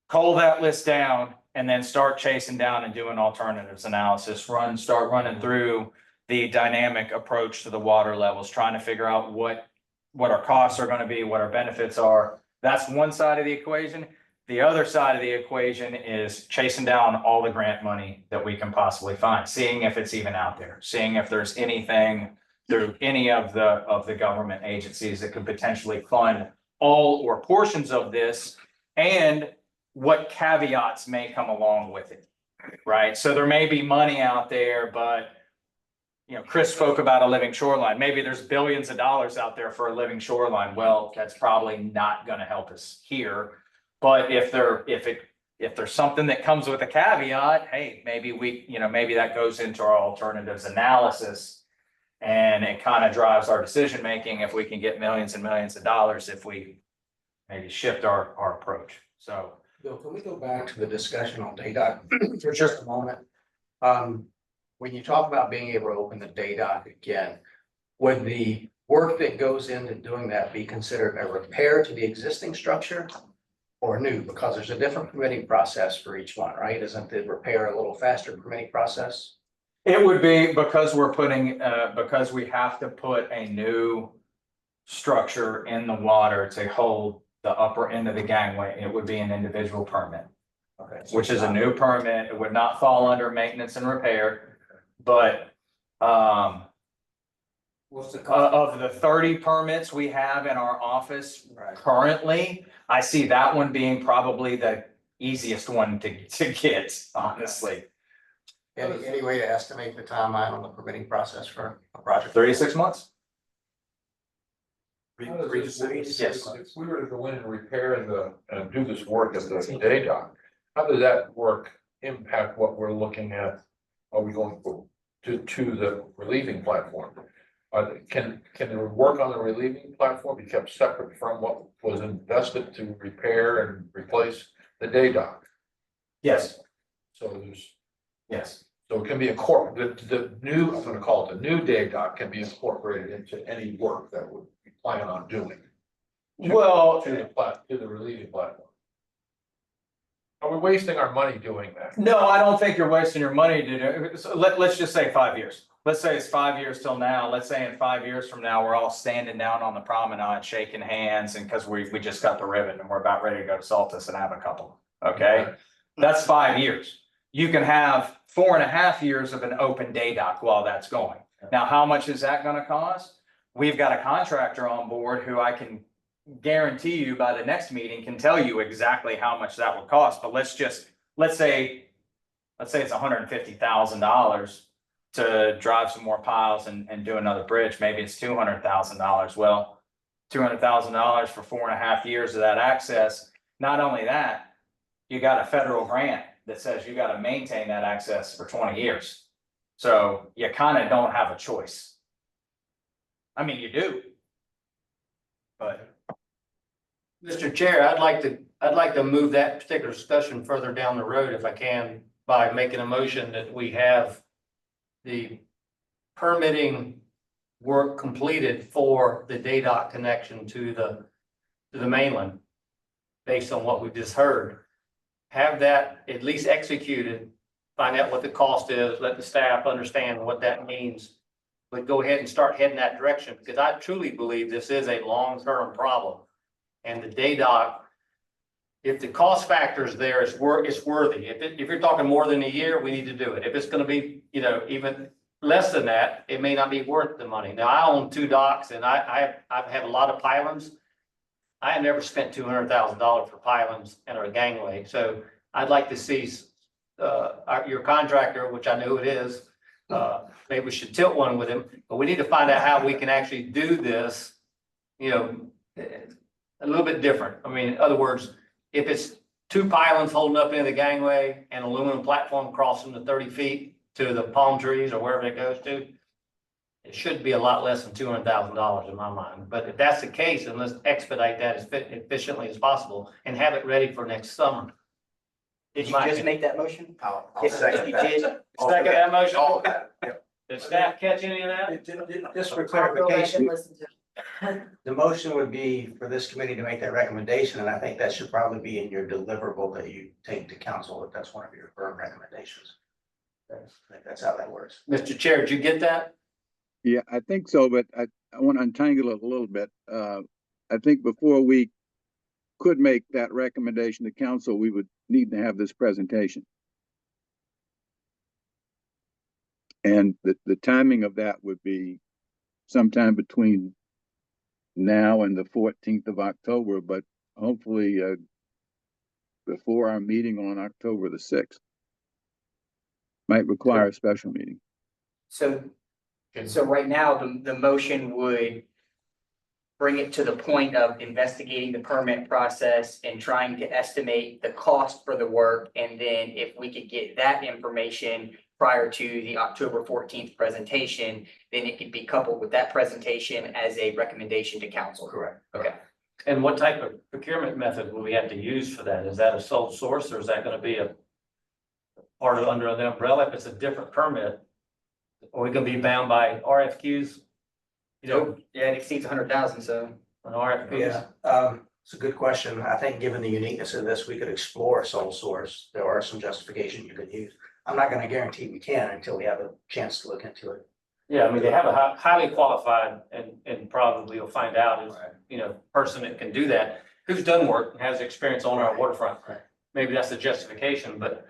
cull that list down, and then start chasing down and doing alternatives analysis. Start running through the dynamic approach to the water levels, trying to figure out what our costs are going to be, what our benefits are. That's one side of the equation. The other side of the equation is chasing down all the grant money that we can possibly find, seeing if it's even out there, seeing if there's anything through any of the government agencies that could potentially fund all or portions of this, and what caveats may come along with it, right? So there may be money out there, but Chris spoke about a living shoreline. Maybe there's billions of dollars out there for a living shoreline. Well, that's probably not going to help us here. But if there's something that comes with a caveat, hey, maybe that goes into our alternatives analysis, and it kind of drives our decision making if we can get millions and millions of dollars if we maybe shift our approach. So. Bill, can we go back to the discussion on data for just a moment? When you talk about being able to open the data again, would the work that goes into doing that be considered a repair to the existing structure or new? Because there's a different permitting process for each one, right? Isn't the repair a little faster permitting process? It would be because because we have to put a new structure in the water to hold the upper end of the gangway. It would be an individual permit. Okay. which is a new permit. It would not fall under maintenance and repair. But, What's the cost? of the 30 permits we have in our office currently, I see that one being probably the easiest one to get, honestly. Any way to estimate the timeline on the permitting process for a project? 36 months? How does Three to this six, work? yes. If we were to go in and repair and do this work at the day dock, how does that work impact what we're looking at? Are we going to the relieving platform? Can the work on the relieving platform be kept separate from what was invested to repair and replace the day dock? Yes, So there's, yes. so it can be incorporated, the new, I'm gonna call it the new day dock can be incorporated into any work that we plan on doing. Well, To the relieving platform. Are we wasting our money doing that? no, I don't think you're wasting your money to do, so let's just say 5 years. Let's say it's 5 years till now. Let's say in 5 years from now, we're all standing down on the promenade, shaking hands, and because we just got the ribbon and we're about ready to go to Saltus and have a couple, okay? That's 5 years. You can have 4.5 years of an open day dock while that's going. Now, how much is that gonna cost? We've got a contractor on board who I can guarantee you by the next meeting can tell you exactly how much that would cost, but let's say it's $150,000 to drive some more piles and do another bridge. Maybe it's $200,000. Well, $200,000 for 4.5 years of that access. Not only that, you got a federal grant that says you got to maintain that access for 20 years. So you kind of don't have a choice. I mean, you do. But Mr. Chair, I'd like to move that particular discussion further down the road if I can, by making a motion that we have the permitting work completed for the day dock connection to the mainland, based on what we just heard. Have that at least executed, find out what the cost is, let the staff understand what that means. But go ahead and start heading that direction, because I truly believe this is a long-term problem. And the day dock, if the cost factor is there, it's worthy. If you're talking more than a year, we need to do it. If it's gonna be, even less than that, it may not be worth the money. Now, I own 2 docks and I've had a lot of pilings. I have never spent $200,000 for pilings and a gangway. So I'd like to see your contractor, which I know it is, maybe we should tilt one with him, but we need to find out how we can actually do this, a little bit different. I mean, in other words, if it's 2 pylons holding up into the gangway and aluminum platform crossing the 30 feet to the palm trees or wherever it goes to, it should be a lot less than $200,000 in my mind. But if that's the case, then let's expedite that as efficiently as possible and have it ready for next summer. Did you just make that motion? I'll If second you that. did, Second that motion. All of that, yep. Did staff catch any of that? Just for I'll go back and clarification, listen to it. the motion would be for this committee to make that recommendation, and I think that should probably be in your deliverable that you take to council if that's one of your firm recommendations. I think that's how that works. Mr. Chair, did you get that? Yeah, I think so, but I want to untangle it a little bit. I think before we could make that recommendation to council, we would need to have this presentation. And the timing of that would be sometime between now and the 14th of October, but hopefully before our meeting on October the 6th. Might require a special meeting. so right now, the motion would bring it to the point of investigating the permit process and trying to estimate the cost for the work. And then if we could get that information prior to the October 14th presentation, then it could be coupled with that presentation as a recommendation to council. Correct. Okay. And what type of procurement method will we have to use for that? Is that a sole source, or is that gonna be a part of under the umbrella? If it's a different permit, are we gonna be bound by RFQs? Yeah, it exceeds 100,000, so. An RFP? Yeah, it's a good question. I think given the uniqueness of this, we could explore a sole source. There are some justification you could use. I'm not gonna guarantee we can until we have a chance to look into it. Yeah, I mean, they have a highly qualified and probably you'll find out is, person that can do that, who's done work and has experience on our waterfront. maybe that's the justification, but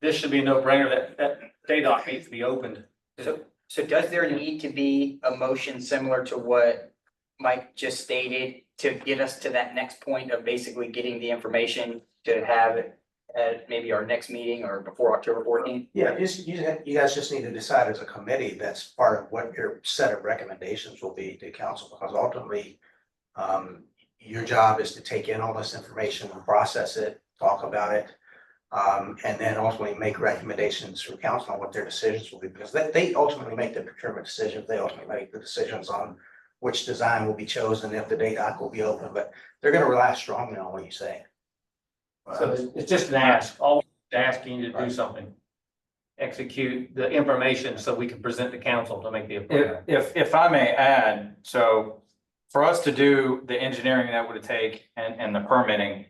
this should be a no-brainer that DADOC needs to be opened. So does there need to be a motion similar to what Mike just stated to get us to that next point of basically getting the information to have it at maybe our next meeting or before October 14th? Yeah, you guys just need to decide as a committee, that's part of what your set of recommendations will be to council, because ultimately, your job is to take in all this information and process it, talk about it, and then ultimately make recommendations for council on what their decisions will be, because they ultimately make the procurement decisions, they ultimately make the decisions on which design will be chosen, if the DADOC will be open, but they're gonna rely strongly on what you say. So it's just an ask, all asking you to do something. Execute the information so we can present to council to make the appointment. If I may add, so for us to do the engineering that would take and the permitting,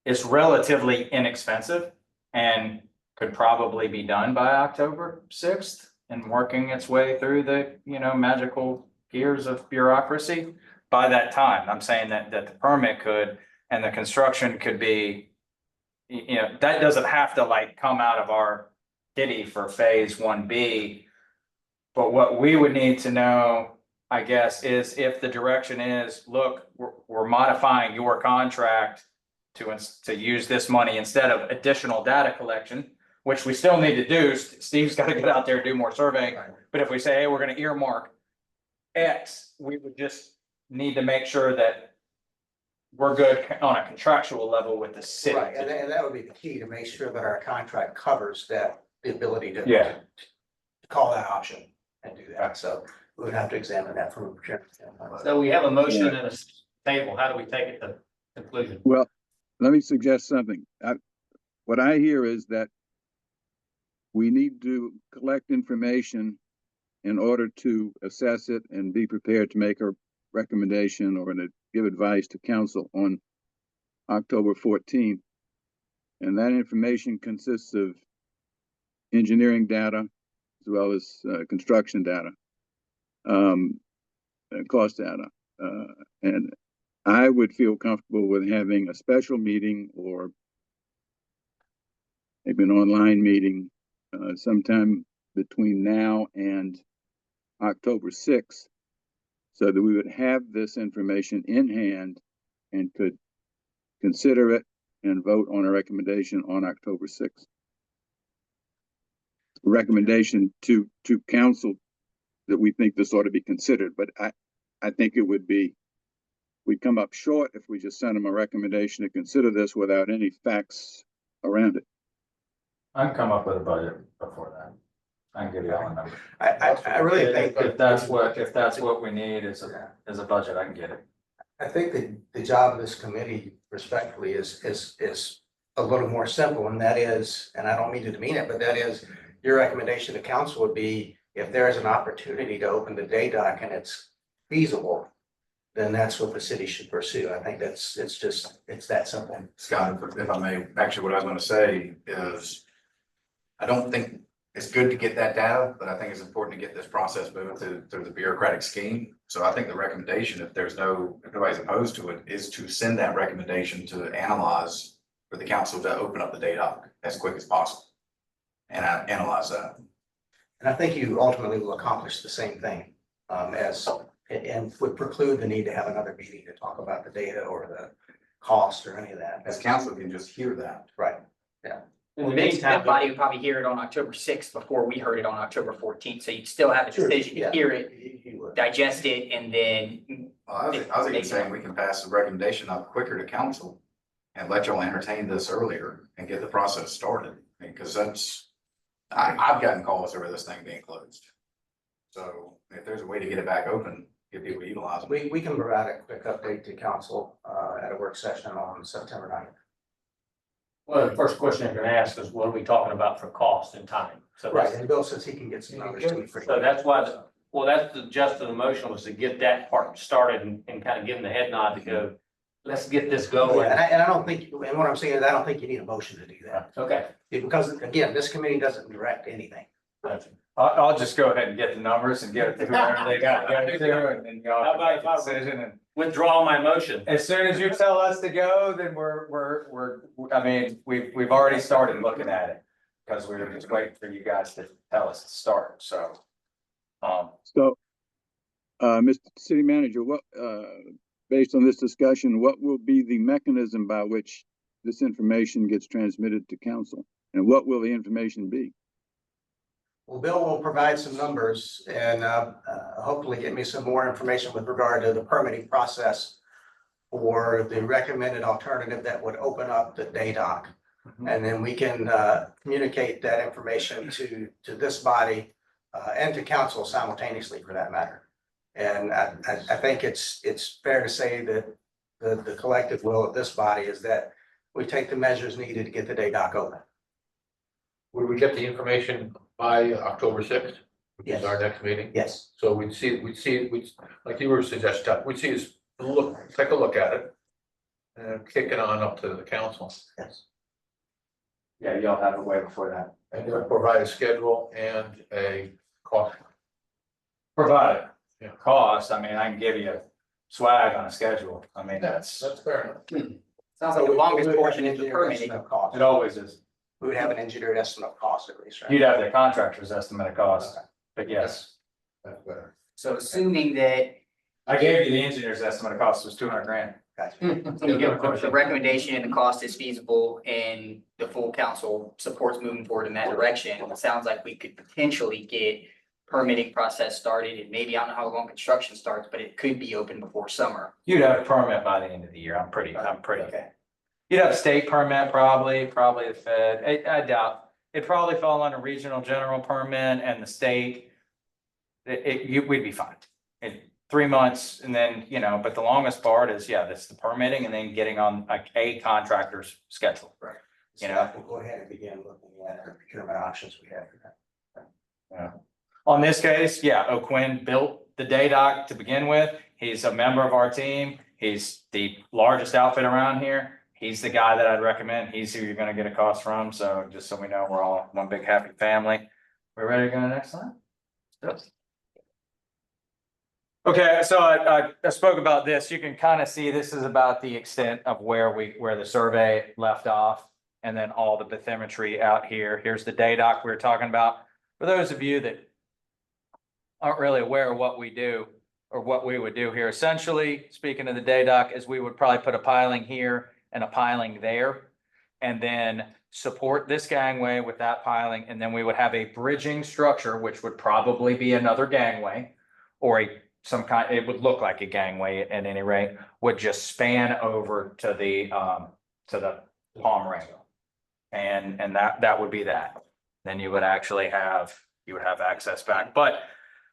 it's relatively inexpensive and could probably be done by October 6th and working its way through the, magical gears of bureaucracy. By that time, I'm saying that the permit could and the construction could be, that doesn't have to come out of our kitty for phase 1B. But what we would need to know, I guess, is if the direction is, look, we're modifying your contract to use this money instead of additional data collection, which we still need to do. Steve's got to get out there and do more surveying. But if we say, hey, we're going to earmark X, we would just need to make sure that we're good on a contractual level with the city. Right, and that would be the key, to make sure that our contract covers that, the ability to. Yeah. To call that option and do that, so we would have to examine that from a procurement standpoint. So we have a motion and a table. How do we take it to conclusion? Well, let me suggest something. What I hear is that we need to collect information in order to assess it and be prepared to make a recommendation or give advice to council on October 14th. And that information consists of engineering data as well as construction data, and cost data. And I would feel comfortable with having a special meeting or maybe an online meeting sometime between now and October 6th, so that we would have this information in hand and could consider it and vote on a recommendation on October 6th. Recommendation to council that we think this ought to be considered, but I think it would be, we'd come up short if we just sent them a recommendation to consider this without any facts around it. I can come up with a budget before that. I can give you all a number. I really think. If that's what we need is a budget, I can get it. I think that the job of this committee respectfully is a little more simple, and that is, and I don't mean to demean it, but that is, your recommendation to council would be, if there is an opportunity to open the DADOC and it's feasible, then that's what the city should pursue. I think it's that simple. Scott, if I may, actually what I was going to say is, I don't think it's good to get that data, but I think it's important to get this process moving through the bureaucratic scheme. So I think the recommendation, if nobody's opposed to it, is to send that recommendation to analyze for the council to open up the DADOC as quick as possible and analyze that. And I think you ultimately will accomplish the same thing, and would preclude the need to have another meeting to talk about the data or the cost or any of that. As council can just hear that. Right. In the Next meantime, body would probably hear it on October 6th before we heard it on October 14th, so you'd still have a Sure, decision yeah. to hear it, You would. digest it, and then. I was even saying we can pass the recommendation up quicker to council and let y'all entertain this earlier and get the process started. Because I've gotten calls over this thing being closed. So if there's a way to get it back open, get people to utilize it. We can provide a quick update to council at a work session on September 9th. well, the first question you're gonna ask is, what are we talking about for cost and time? So Right, that's- and Bill says he can get some numbers to me for. So that's why, that's the gist of the motion, was to get that part started and kind of give them the head nod to go, let's get this Yeah, going. and I don't think, and what I'm saying is, I don't think you need a motion to do that. Okay. Because again, this committee doesn't direct anything. Gotcha. I'll just go ahead and get the numbers and give it to whoever they got to go to, and then y'all How about make if a I decision. And withdraw my motion? as soon as you tell us to go, then I mean, we've already started looking at it. Because we were just waiting for you guys to tell us to start, so. So, Mr. City Manager, based on this discussion, what will be the mechanism by which this information gets transmitted to council? And what will the information be? Well, Bill will provide some numbers and hopefully get me some more information with regard to the permitting process for the recommended alternative that would open up the day dock. And then we can communicate that information to this body and to council simultaneously, for that matter. And I think it's fair to say that the collective will of this body is that we take the measures needed to get the day dock open. Would we get the information by October 6th, which Yes. is our next meeting? Yes. So we'd like you were suggesting, we'd see us take a look at it. And kick it on up to the council. Yes. Yeah, y'all have it way before that. And they'll provide a schedule and a cost. Provide Yeah. cost, I mean, I can give you a swag on a schedule, I mean, that's, That's fair enough. Sounds like the longest portion is the permitting. it always is. We would have an engineered estimate of cost at least, right? You'd have the contractor's estimate of cost, but yes. That's better. So assuming that I gave you the engineer's estimate of cost was 200 grand. the recommendation and the cost is feasible and the full council supports moving forward in that direction, it sounds like we could potentially get permitting process started, and maybe, I don't know how long construction starts, but it could be open before summer. You'd have a permit by the end of the year, I'm pretty. Okay. You'd have a state permit probably the Fed, I doubt, it'd probably fall under regional general permit and the state. We'd be fine, in 3 months, and then, but the longest part is, that's the permitting and then getting on a contractor's schedule. Right. You So know? we'll go ahead and begin looking at our procurement options we have for that. On this case, O'Quinn built the day dock to begin with. He's a member of our team. He's the largest outfit around here. He's the guy that I'd recommend. He's who you're gonna get a cost from. So just so we know, we're all one big happy family. We're ready to go to the next slide? Okay, so I spoke about this. You can kind of see this is about the extent of where the survey left off. And then all the bathymetry out here. Here's the day dock we were talking about. For those of you that aren't really aware of what we do or what we would do here, essentially, speaking of the day dock, is we would probably put a piling here and a piling there, and then support this gangway with that piling, and then we would have a bridging structure, which would probably be another gangway, or it would look like a gangway at any rate, would just span over to the palm ring. And that would be that. Then you would actually have access back. But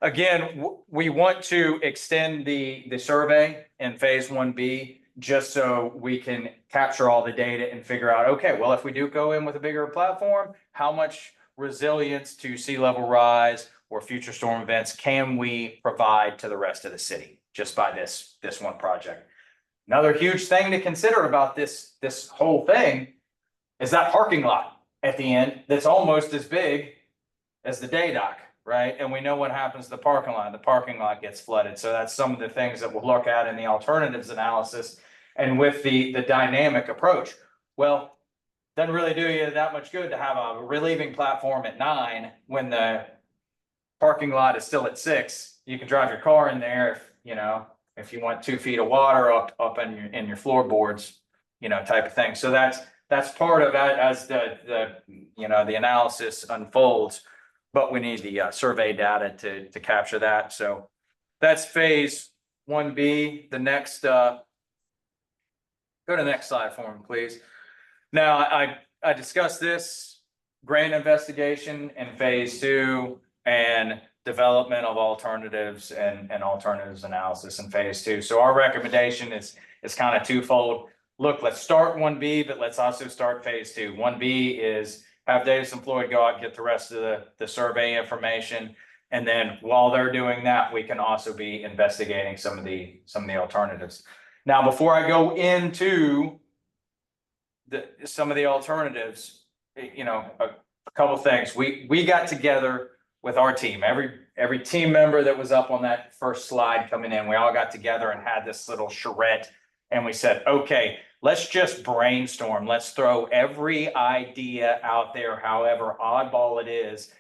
again, we want to extend the survey in phase 1B just so we can capture all the data and figure out, okay, well, if we do go in with a bigger platform, how much resilience to sea level rise or future storm events can we provide to the rest of the city just by this one project? Another huge thing to consider about this whole thing is that parking lot at the end that's almost as big as the day dock, right? And we know what happens to the parking lot. The parking lot gets flooded. So that's some of the things that we'll look at in the alternatives analysis and with the dynamic approach. Well, doesn't really do you that much good to have a relieving platform at 9 when the parking lot is still at 6. You can drive your car in there if you want 2 feet of water up in your floorboards, type of thing. So that's part of that as the analysis unfolds, but we need the survey data to capture that. So that's phase 1B. The next, go to the next slide for me, please. Now, I discussed this grant investigation in phase 2 and development of alternatives and alternatives analysis in phase 2. So our recommendation is kind of twofold. Look, let's start 1B, but let's also start phase 2. 1B is have Davis and Floyd go out and get the rest of the survey information. And then while they're doing that, we can also be investigating some of the alternatives. Now, before I go into some of the alternatives, a couple things. We got together with our team. Every team member that was up on that first slide coming in, we all got together and had this little charrette. And we said, okay, let's just brainstorm. Let's throw every idea out there, however oddball it is,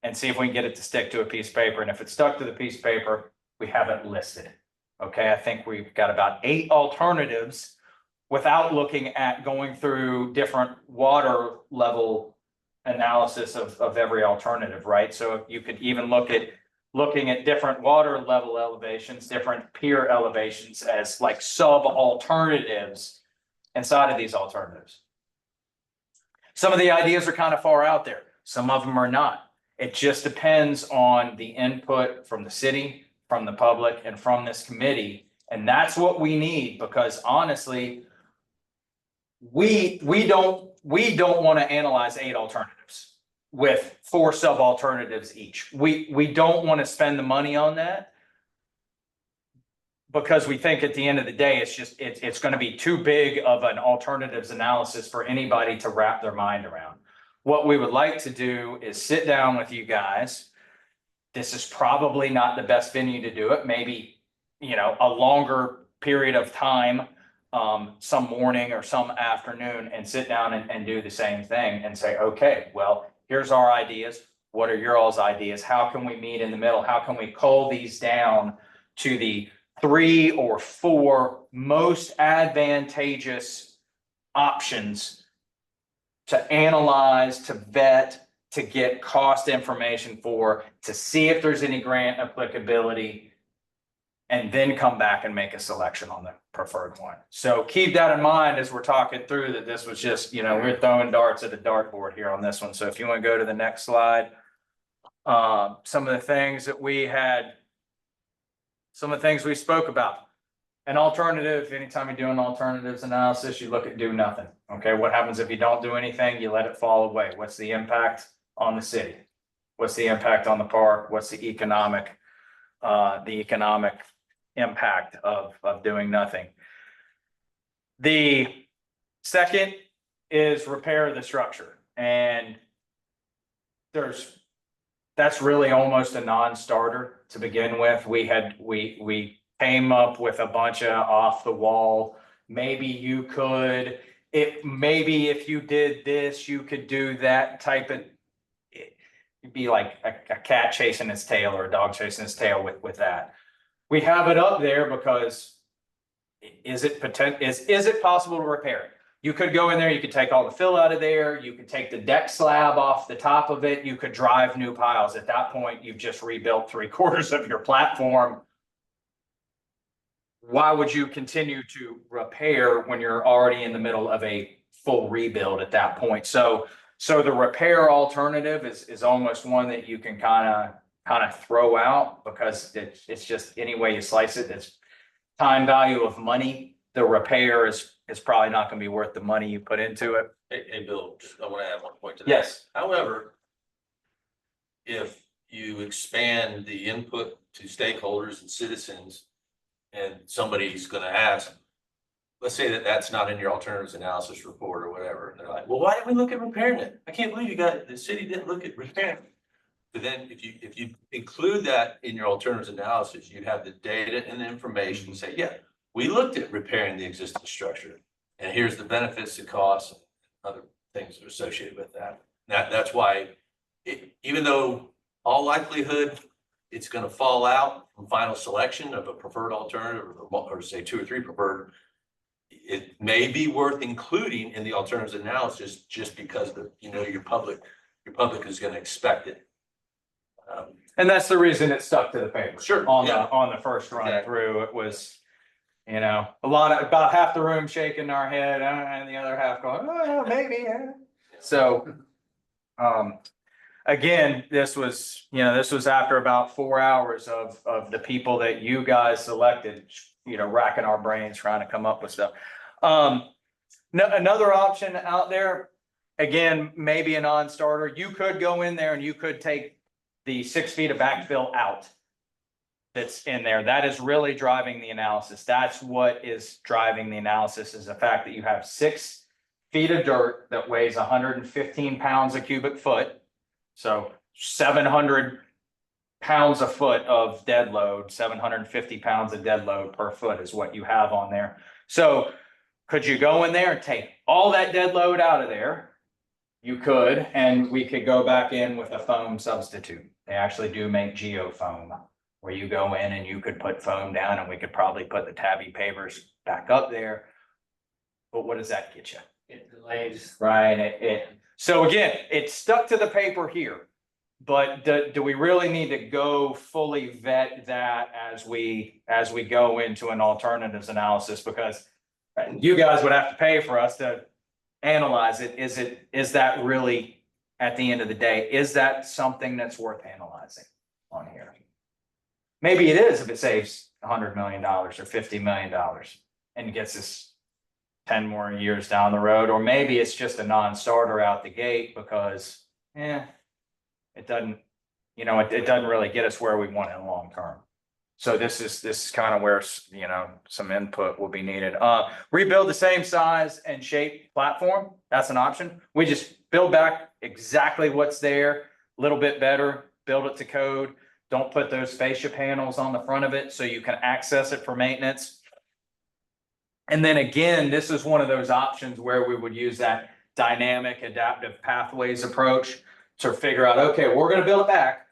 and see if we can get it to stick to a piece of paper. And if it's stuck to the piece of paper, we have it listed. Okay, I think we've got about 8 alternatives without looking at going through different water level analysis of every alternative, right? So you could even looking at different water level elevations, different pier elevations as like sub alternatives inside of these alternatives. Some of the ideas are kind of far out there. Some of them are not. It just depends on the input from the city, from the public, and from this committee. And that's what we need, because honestly, we don't want to analyze 8 alternatives with 4 sub alternatives each. We don't want to spend the money on that, because we think at the end of the day, it's going to be too big of an alternatives analysis for anybody to wrap their mind around. What we would like to do is sit down with you guys. This is probably not the best venue to do it. Maybe, a longer period of time, some morning or some afternoon, and sit down and do the same thing and say, okay, well, here's our ideas. What are your all's ideas? How can we meet in the middle? How can we cull these down to the 3 or 4 most advantageous options to analyze, to vet, to get cost information for, to see if there's any grant applicability, and then come back and make a selection on the preferred one. So keep that in mind as we're talking through, that this was just, we're throwing darts at a dartboard here on this one. So if you want to go to the next slide, some of the things that we had, some of the things we spoke about. An alternative, anytime you do an alternatives analysis, you look at do nothing. Okay, what happens if you don't do anything? You let it fall away. What's the impact on the city? What's the impact on the park? What's the economic impact of doing nothing? The second is repair the structure. And that's really almost a non-starter to begin with. We came up with a bunch of off the wall. Maybe you could, maybe if you did this, you could do that type of, it'd be like a cat chasing its tail or a dog chasing its tail with that. We have it up there because is it possible to repair it? You could go in there, you could take all the fill out of there, you could take the deck slab off the top of it, you could drive new piles. At that point, you've just rebuilt 3/4 of your platform. Why would you continue to repair when you're already in the middle of a full rebuild at that point? So the repair alternative is almost one that you can kind of throw out, because it's just any way you slice it, it's time value of money. The repair is probably not going to be worth the money you put into it. Hey, Bill, I want to add one point to that. Yes. However, if you expand the input to stakeholders and citizens, and somebody's going to ask, let's say that's not in your alternatives analysis report or whatever, and they're like, well, why didn't we look at repairing it? I can't believe the city didn't look at repairing it. But then if you include that in your alternatives analysis, you have the data and the information to say, yeah, we looked at repairing the existing structure, and here's the benefits and costs and other things that are associated with that. That's why, even though all likelihood it's going to fall out from final selection of a preferred alternative, or say 2 or 3 preferred, it may be worth including in the alternatives analysis, just because your public is going to expect it. And that's the reason it stuck to the paper. Sure. On Yeah. the first run Exactly. through, it was, about half the room shaking our head, and the other half going, oh, maybe. Yeah. So, again, this was after about 4 hours of the people that you guys selected, racking our brains trying to come up with stuff. Another option out there, again, maybe a non-starter. You could go in there and you could take the 6 feet of backfill out that's in there. That is really driving the analysis. That's what is driving the analysis, is the fact that you have 6 feet of dirt that weighs 115 pounds a cubic foot. So 700 pounds a foot of dead load, 750 pounds of dead load per foot is what you have on there. So could you go in there and take all that dead load out of there? You could, and we could go back in with a foam substitute. They actually do make geofoam, where you go in and you could put foam down, and we could probably put the tabby pavers back up there. But what does that get you? It delays. Right, so again, it's stuck to the paper here. But do we really need to go fully vet that as we go into an alternatives analysis? Because you guys would have to pay for us to analyze it. Is that really, at the end of the day, is that something that's worth analyzing on here? Maybe it is if it saves $100 million or $50 million and gets us 10 more years down the road, or maybe it's just a non-starter out the gate because, it doesn't, it doesn't really get us where we want in the long term. So this is kind of where, some input will be needed. Rebuild the same size and shape platform. That's an option. We just build back exactly what's there, a little bit better, build it to code. Don't put those fascia panels on the front of it so you can access it for maintenance. And then again, this is one of those options where we would use that dynamic adaptive pathways approach to figure out, okay, we're going to build it back.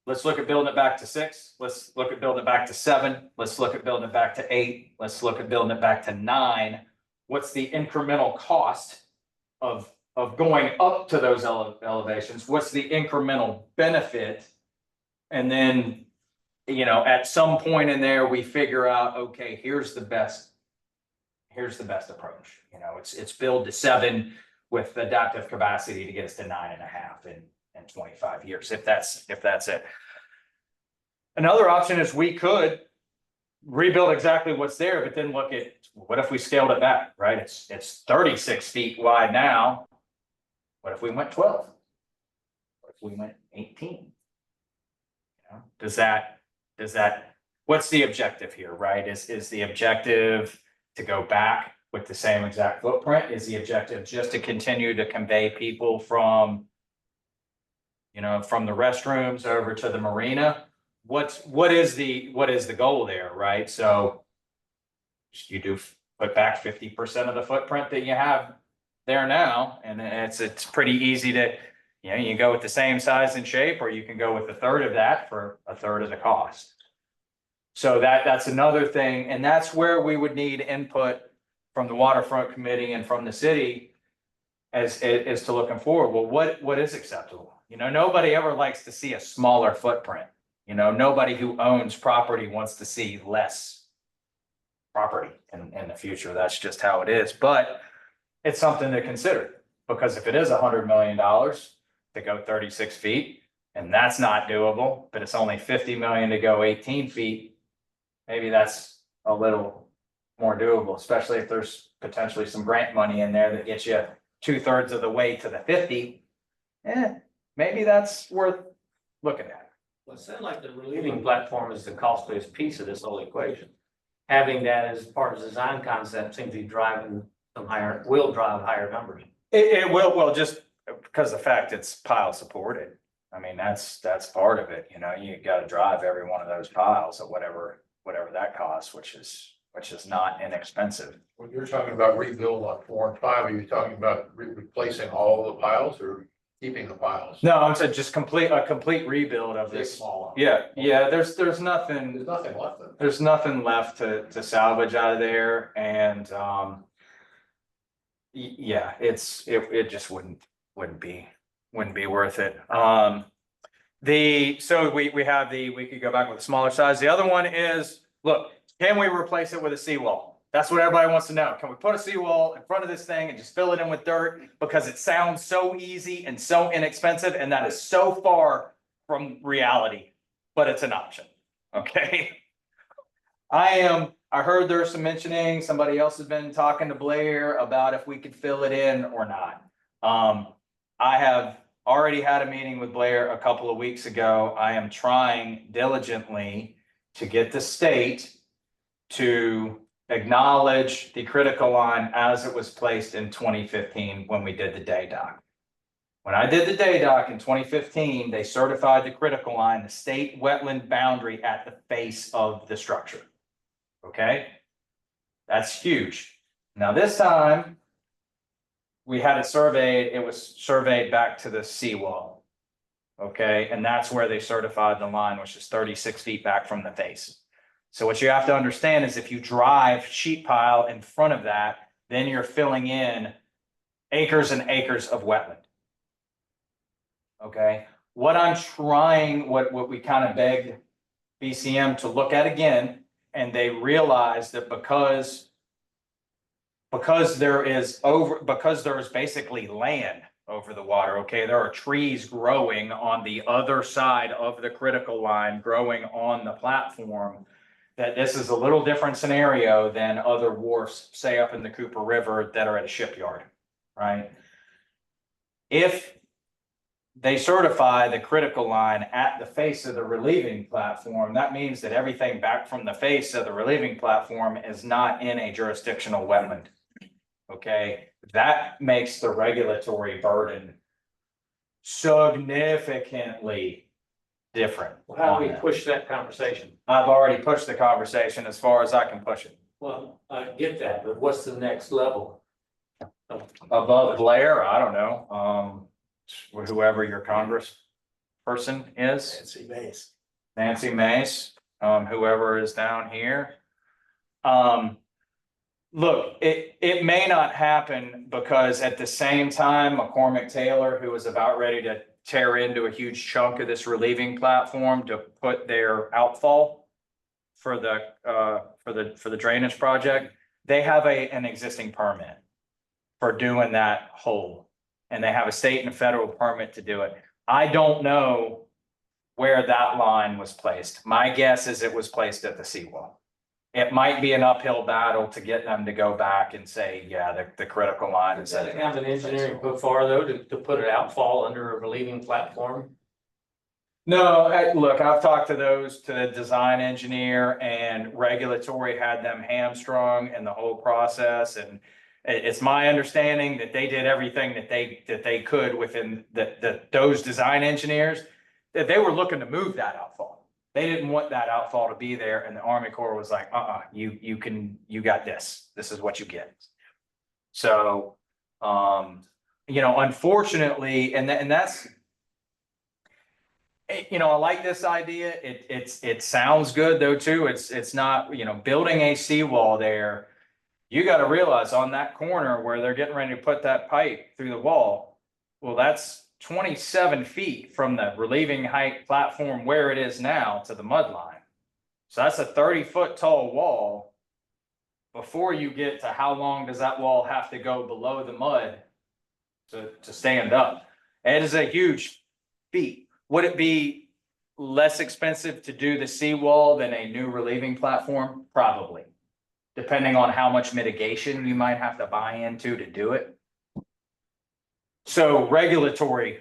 Let's look at building it back to 6. Let's look at building it back to 7. Let's look at building it back to 8. Let's look at building it back to 9. What's the incremental cost of going up to those elevations? What's the incremental benefit? And then, at some point in there, we figure out, okay, here's the best approach. It's build to 7 with adaptive capacity to get us to 9.5 in 25 years, if that's it. Another option is we could rebuild exactly what's there, but then look at what if we scaled it back, right? It's 36 feet wide now. What if we went 12? What if we went 18? Does that, what's the objective here, right? Is the objective to go back with the same exact footprint? Is the objective just to continue to convey people from the restrooms over to the marina? What is the goal there, right? So you do put back 50% of the footprint that you have there now, and it's pretty easy to, you go with the same size and shape, or you can go with a third of that for a third of the cost. So that's another thing, and that's where we would need input from the Waterfront Committee and from the city as to looking forward. Well, what is acceptable? Nobody ever likes to see a smaller footprint. Nobody who owns property wants to see less property in the future. That's just how it is. But it's something to consider, because if it is $100 million to go 36 feet, and that's not doable, but it's only 50 million to go 18 feet, maybe that's a little more doable, especially if there's potentially some grant money in there that gets you 2/3 of the way to the 50. Maybe that's worth looking at. Well, it sounds like the relieving platform is the costliest piece of this whole equation. Having that as part of the design concept seems to be will drive higher numbers. It will, well, just because the fact it's pile supported. I mean, that's part of it. You got to drive every one of those piles at whatever that costs, which is not inexpensive. When you're talking about rebuild on 4 and 5, are you talking about replacing all the piles or keeping the piles? No, I'm saying just a complete rebuild of this. Small. Yeah, there's nothing. There's nothing left then. There's nothing left to salvage out of there, and it just wouldn't be worth it. We could go back with a smaller size. The other one is, look, can we replace it with a seawall? That's what everybody wants to know. Can we put a seawall in front of this thing and just fill it in with dirt? Because it sounds so easy and so inexpensive, and that is so far from reality, but it's an option. Okay. I heard there's some mentioning, somebody else has been talking to Blair about if we could fill it in or not. I have already had a meeting with Blair a couple of weeks ago. I am trying diligently to get the state to acknowledge the critical line as it was placed in 2015 when we did the day dock. When I did the day dock in 2015, they certified the critical line, the state wetland boundary at the face of the structure. Okay? That's huge. Now this time, we had it surveyed, it was surveyed back to the seawall. Okay, and that's where they certified the line, which is 36 feet back from the face. So what you have to understand is if you drive sheet pile in front of that, then you're filling in acres and acres of wetland. Okay, what I'm trying, what we kind of begged BCM to look at again, and they realized that because there is basically land over the water, okay, there are trees growing on the other side of the critical line, growing on the platform, that this is a little different scenario than other wharfs, say up in the Cooper River, that are at a shipyard, right? If they certify the critical line at the face of the relieving platform, that means that everything back from the face of the relieving platform is not in a jurisdictional wetland. Okay, that makes the regulatory burden significantly different. Well, how on do we that. push that conversation? I've already pushed the conversation as far as I can push it. Well, I get that, but what's the next level? Above Blair, I don't know, whoever your Congress person is. Nancy Mace, whoever is down here. Look, it may not happen because at the same time, McCormick Taylor, who was about ready to tear into a huge chunk of this relieving platform to put their outfall for the drainage project, they have an existing permit for doing that hole. And they have a state and a federal permit to do it. I don't know where that line was placed. My guess is it was placed at the seawall. It might be an uphill battle to get them to go back and say, yeah, the critical line is. Does that have an engineering so far though, to put an outfall under a relieving platform? No, look, I've talked to the design engineer, and regulatory had them hamstrung in the whole process. And it's my understanding that they did everything that they could within those design engineers, that they were looking to move that outfall. They didn't want that outfall to be there, and the Army Corps was like, you got this. This is what you get. So, unfortunately, and that's, I like this idea. It sounds good though too. It's not, building a seawall there. You got to realize on that corner where they're getting ready to put that pipe through the wall. Well, that's 27 feet from the relieving height platform where it is now to the mud line. So that's a 30-foot tall wall. Before you get to how long does that wall have to go below the mud to stand up? It is a huge feat. Would it be less expensive to do the seawall than a new relieving platform? Probably, depending on how much mitigation you might have to buy into to do it. So regulatory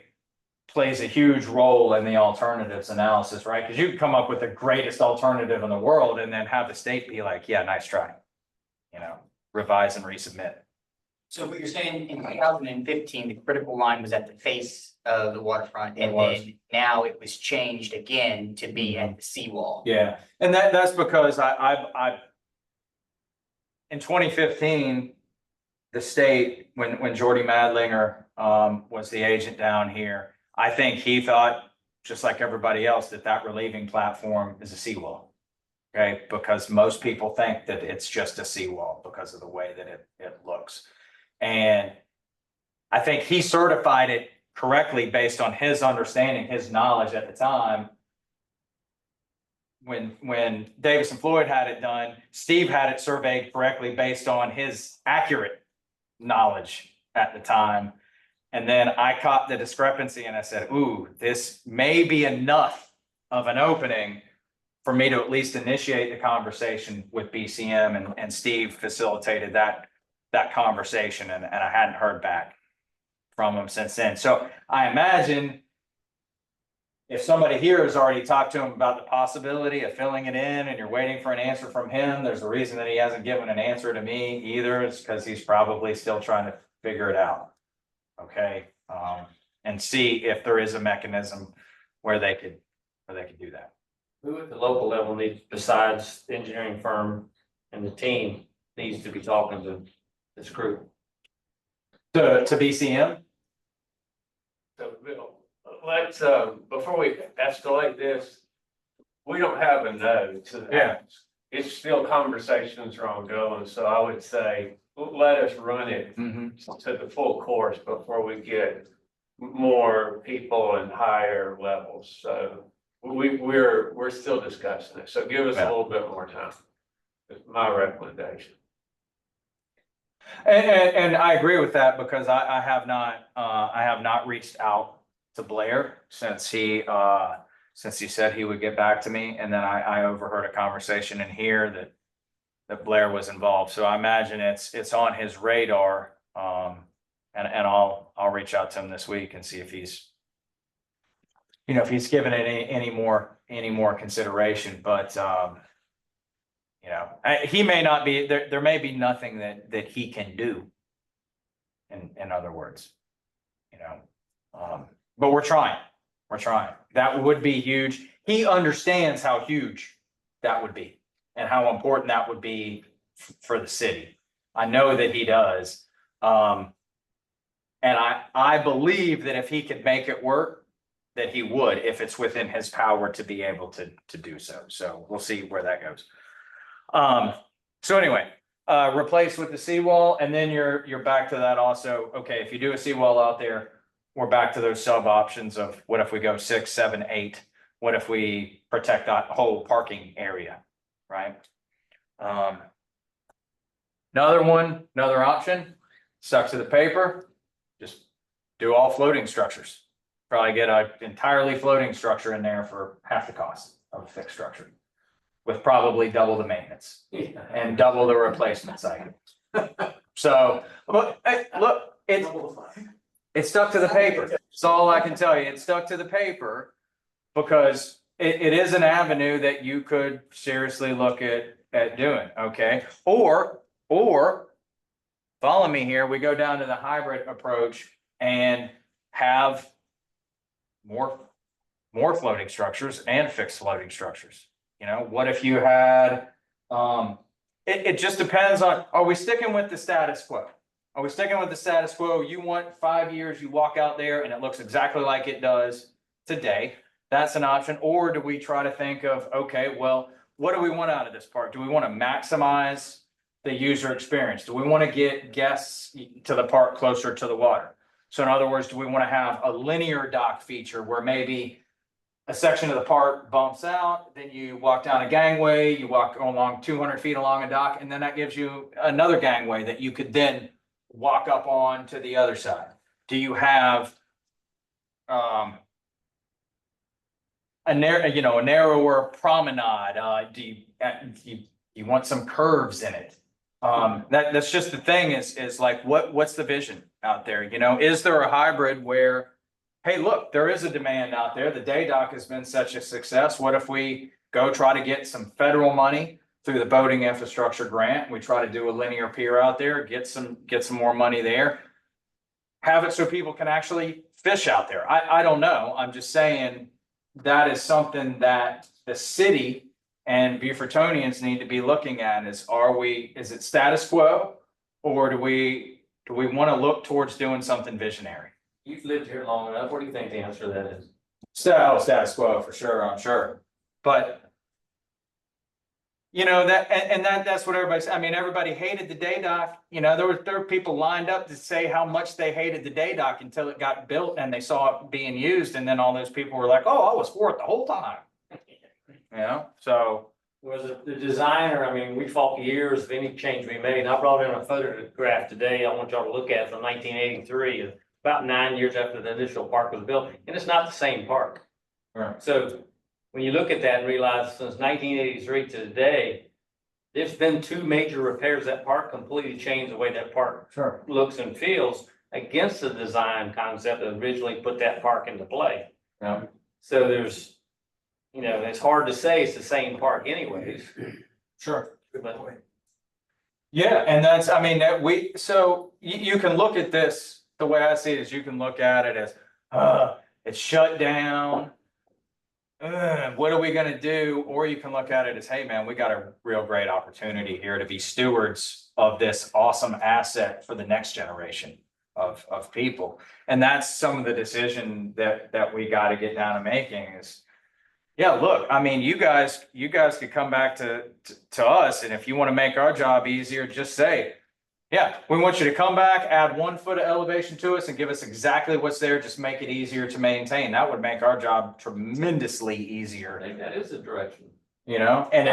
plays a huge role in the alternatives analysis, right? Because you can come up with the greatest alternative in the world and then have the state be like, yeah, nice try, revise and resubmit. So what you're saying, in 2015, the critical line was at the face of the waterfront, and then now it was changed again to be at the seawall. Yeah, and that's because I in 2015, the state, when Jordy Madlinger was the agent down here, I think he thought, just like everybody else, that relieving platform is a seawall. Okay, because most people think that it's just a seawall because of the way that it looks. And I think he certified it correctly based on his understanding, his knowledge at the time. When Davis and Floyd had it done, Steve had it surveyed correctly based on his accurate knowledge at the time. And then I caught the discrepancy and I said, ooh, this may be enough of an opening for me to at least initiate the conversation with BCM, and Steve facilitated that conversation, and I hadn't heard back from him since then. So I imagine if somebody here has already talked to him about the possibility of filling it in and you're waiting for an answer from him, there's a reason that he hasn't given an answer to me either. It's because he's probably still trying to figure it out. Okay. and see if there is a mechanism where they could do that. Who at the local level needs, besides the engineering firm and the team, needs to be talking to this group? To BCM? So, Bill, let's, before we escalate this, we don't have a no to that. Yeah. It's still conversations are ongoing, so I would say, let us run it to the full course before we get more people and higher levels. So we're still discussing it, so give us a little bit more time. It's my recommendation. And I agree with that because I have not reached out to Blair since he said he would get back to me. And then I overheard a conversation in here that Blair was involved. So I imagine it's on his radar. And I'll reach out to him this week and see if he's given it any more consideration, but he may not be, there may be nothing that he can do. In other words, but we're trying. That would be huge. He understands how huge that would be and how important that would be for the city. I know that he does. And I believe that if he could make it work, that he would, if it's within his power to be able to do so. So we'll see where that goes. So anyway, replace with the seawall, and then you're back to that also. Okay, if you do a seawall out there, we're back to those sub options of what if we go 6, 7, 8? What if we protect that whole parking area, right? Another option, stuck to the paper, just do all floating structures. Probably get an entirely floating structure in there for half the cost of a fixed structure, with probably double the maintenance and double the replacement cycle. So, but hey, look, it's stuck to the paper. That's all I can tell you. It's stuck to the paper because it is an avenue that you could seriously look at doing, okay? Or follow me here, we go down to the hybrid approach and have more floating structures and fixed floating structures. What if you had, it just depends on, are we sticking with the status quo? Are we sticking with the status quo? You want 5 years, you walk out there and it looks exactly like it does today. That's an option. Or do we try to think of, okay, well, what do we want out of this park? Do we want to maximize the user experience? Do we want to get guests to the park closer to the water? So in other words, do we want to have a linear dock feature where maybe a section of the park bumps out, then you walk down a gangway, you walk along 200 feet along a dock, and then that gives you another gangway that you could then walk up on to the other side? Do you have a narrower promenade? Do you want some curves in it? That's just the thing is like, what's the vision out there? Is there a hybrid where, hey, look, there is a demand out there. The day dock has been such a success. What if we go try to get some federal money through the boating infrastructure grant? We try to do a linear pier out there, get some more money there. Have it so people can actually fish out there. I don't know. I'm just saying that is something that the city and Beaufortonians need to be looking at is it status quo, or do we want to look towards doing something visionary? You've lived here long enough. What do you think the answer to that is? Status quo for sure, I'm sure. But that's what everybody said. I mean, everybody hated the day dock. There were people lined up to say how much they hated the day dock until it got built and they saw it being used, and then all those people were like, "Oh, I was for it the whole time." So Was it the designer? I mean, we fought years of any change we made. And I brought in a photograph today. I want y'all to look at from 1983, about 9 years after the initial park was built, and it's not the same park. Right. So when you look at that and realize since 1983 to today, there's been 2 major repairs. That park completely changed the way that park looks and feels against the design concept that originally put that park into play. Yeah. So there's, it's hard to say it's the same park anyways. Sure. But Yeah, and so you can look at this, the way I see it is you can look at it as, it's shut down. What are we gonna do? Or you can look at it as, hey, man, we got a real great opportunity here to be stewards of this awesome asset for the next generation of people. And that's some of the decision that we gotta get down to making is, yeah, look, I mean, you guys could come back to us, and if you want to make our job easier, just say, yeah, we want you to come back, add 1 foot of elevation to us and give us exactly what's there, just make it easier to maintain. That would make our job tremendously easier. I think that is the direction. You know, and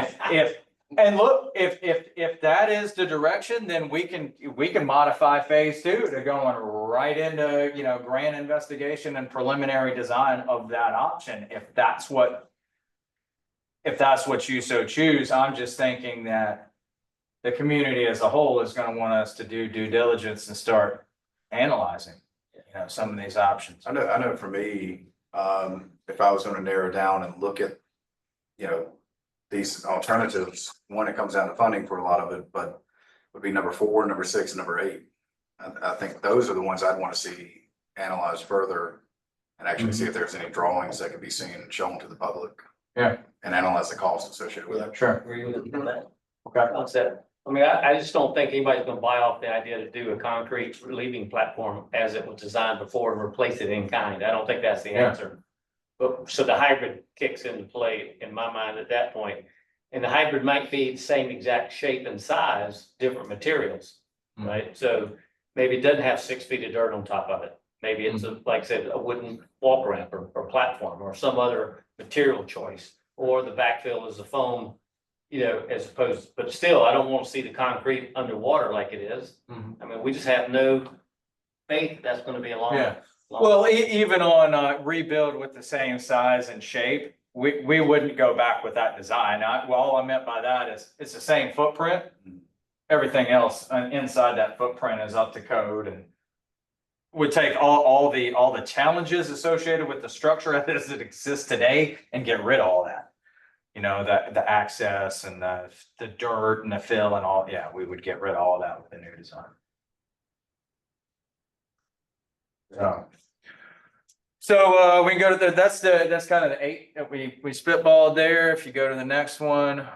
and look, if that is the direction, then we can modify phase 2 to going right into, you know, grant investigation and preliminary design of that option, if that's what you so choose. I'm just thinking that the community as a whole is gonna want us to do due diligence and start analyzing, you know, some of these options. I know for me, if I was gonna narrow down and look at, you know, these alternatives, one, it comes down to funding for a lot of it, but would be number 4, number 6, and number 8. I think those are the ones I'd want to see analyzed further and actually see if there's any drawings that could be seen and shown to the public. Yeah. And analyze the costs associated with it. Sure. Agree with that. Okay. What's that? I mean, I just don't think anybody's gonna buy off the idea to do a concrete relieving platform as it was designed before and replace it in kind. I don't think that's the Yeah. answer. But so the hybrid kicks into play in my mind at that point. And the hybrid might be the same exact shape and size, different materials, right? So maybe it doesn't have 6 feet of dirt on top of it. Maybe it's like I said, a wooden walk ramp or platform or some other material choice, or the backfill is a foam, you know, as opposed, but still, I don't want to see the concrete underwater like it is. I mean, we just have no faith that's gonna be a long. Yeah. Well, even on rebuild with the same size and shape, we wouldn't go back with that design. All I meant by that is it's the same footprint. Everything else inside that footprint is up to code, and would take all the challenges associated with the structure as it exists today and get rid of all that. You know, the access and the dirt and the fill and all, yeah, we would get rid of all that with the new design. So we can go to that's kind of the 8 that we spitballed there. If you go to the next one,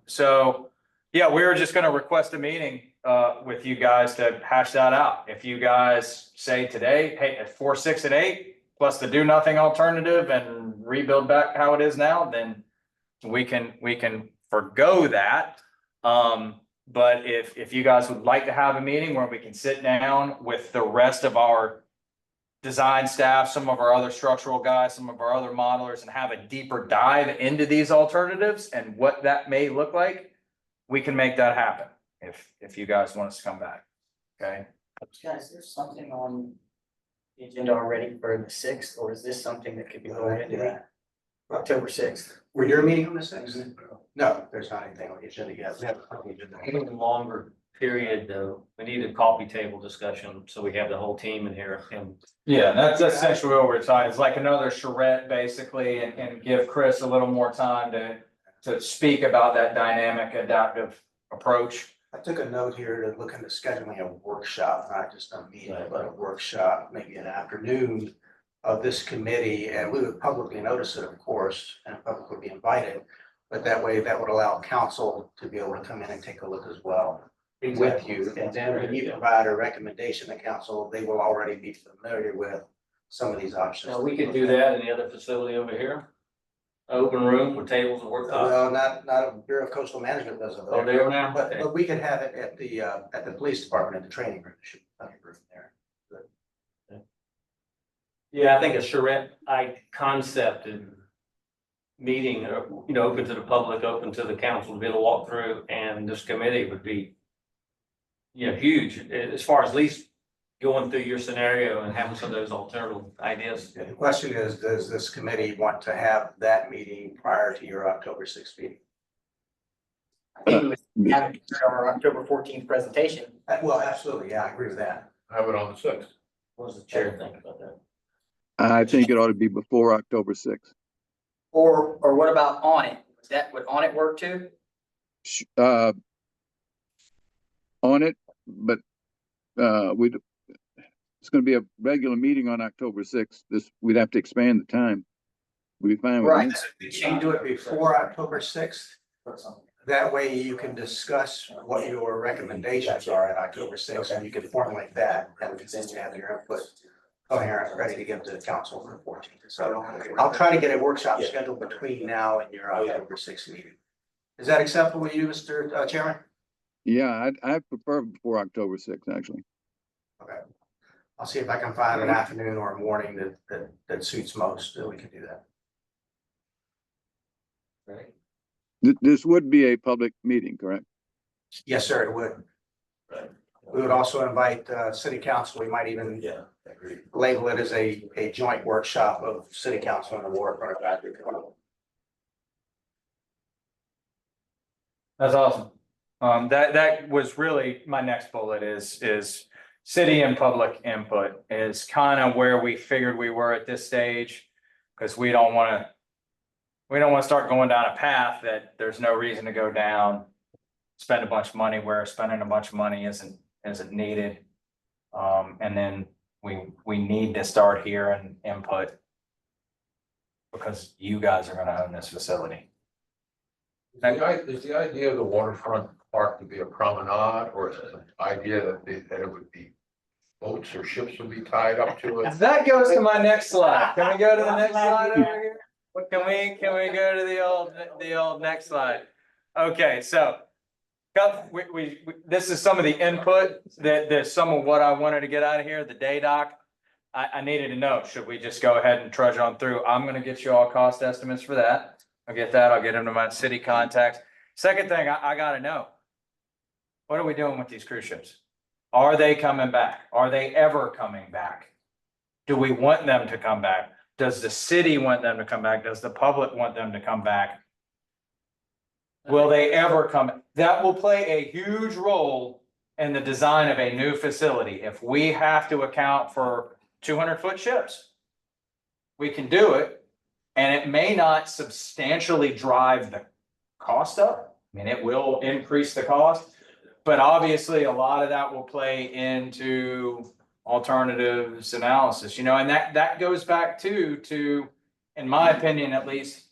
so yeah, we were just going to request a meeting with you guys to hash that out. If you guys say today, hey, at 4, 6, and 8 plus the do nothing alternative and rebuild back how it is now, then we can forgo that. But if you guys would like to have a meeting where we can sit down with the rest of our design staff, some of our other structural guys, some of our other modelers, and have a deeper dive into these alternatives and what that may look like, we can make that happen if you guys want us to come back. Okay. Guys, there's something on the agenda already for the 6th, or is this something that could be rolled into that? October 6th. Were your meeting on the 6th? No, there's not anything on the agenda yet. We have a couple of agenda. Even longer period though, we need a coffee table discussion, so we have the whole team in here and. Yeah, that's essentially what we're talking. It's like another charrette basically, and give Chris a little more time to speak about that dynamic adaptive approach. I took a note here to look into scheduling a workshop, not just a meeting, but a workshop, maybe an afternoon of this committee, and we would publicly notice it, of course, and the public would be invited. But that way, that would allow council to be able to come in and take a look as well with you. And then when you provide a recommendation to council, they will already be familiar with some of these options. Now, we could do that in the other facility over here. Open room with tables and worktops. Well, not a Bureau of Coastal Management does it. Oh, they are now? Okay. But we could have it at the police department, at the training room, should be plenty of room there. Yeah, I think a charrette concept and meeting, you know, open to the public, open to the council to be able to walk through, and this committee would be, you know, huge as far as at least going through your scenario and having some of those alternative ideas. The question is, does this committee want to have that meeting prior to your October 6th meeting? I think we would have it for our October 14th presentation. Well, absolutely, yeah, I agree with that. Have it on the 6th. What does the chair think about that? I think it ought to be before October 6th. Or what about on it? Would on it work too? On it, but it's gonna be a regular meeting on October sixth. We'd have to expand the time. We'd be fine with Right, me. can you do it before October sixth? That way you can discuss what your recommendations are at October sixth, and you can formulate that, and then you have your input coherent, ready to give to the council for the 14th. So I'll try to get a workshop scheduled between now and your October sixth meeting. Is that acceptable with you, Mr. Chairman? Yeah, I prefer before October sixth, actually. Okay. I'll see if I can find an afternoon or a morning that suits most, that we can do that. This would be a public meeting, correct? Yes, sir, it would. We would also invite city council. We might even label it as a joint workshop of city council and the Waterfront Advisory Committee. That's awesome. That was really my next bullet is city and public input is kind of where we figured we were at this stage. Cause we don't want to start going down a path that there's no reason to go down. Spend a bunch of money where spending a bunch of money isn't needed. And then we need to start hearing input. Because you guys are gonna own this facility. Is the idea of the waterfront park to be a promenade, or is it an idea that it would be boats or ships would be tied up to it? That goes to my next slide. Can we go to the next slide over here? Can we go to the old next slide? Okay, so this is some of the input that some of what I wanted to get out of here, the day doc. I needed to know, should we just go ahead and trudge on through? I'm gonna get you all cost estimates for that. I'll get that. I'll get them to my city contacts. Second thing, I gotta know. What are we doing with these cruise ships? Are they coming back? Are they ever coming back? Do we want them to come back? Does the city want them to come back? Does the public want them to come back? Will they ever come? That will play a huge role in the design of a new facility. If we have to account for 200-foot ships, we can do it, and it may not substantially drive the cost up. I mean, it will increase the cost, but obviously a lot of that will play into alternatives analysis, and that goes back to, in my opinion, at least,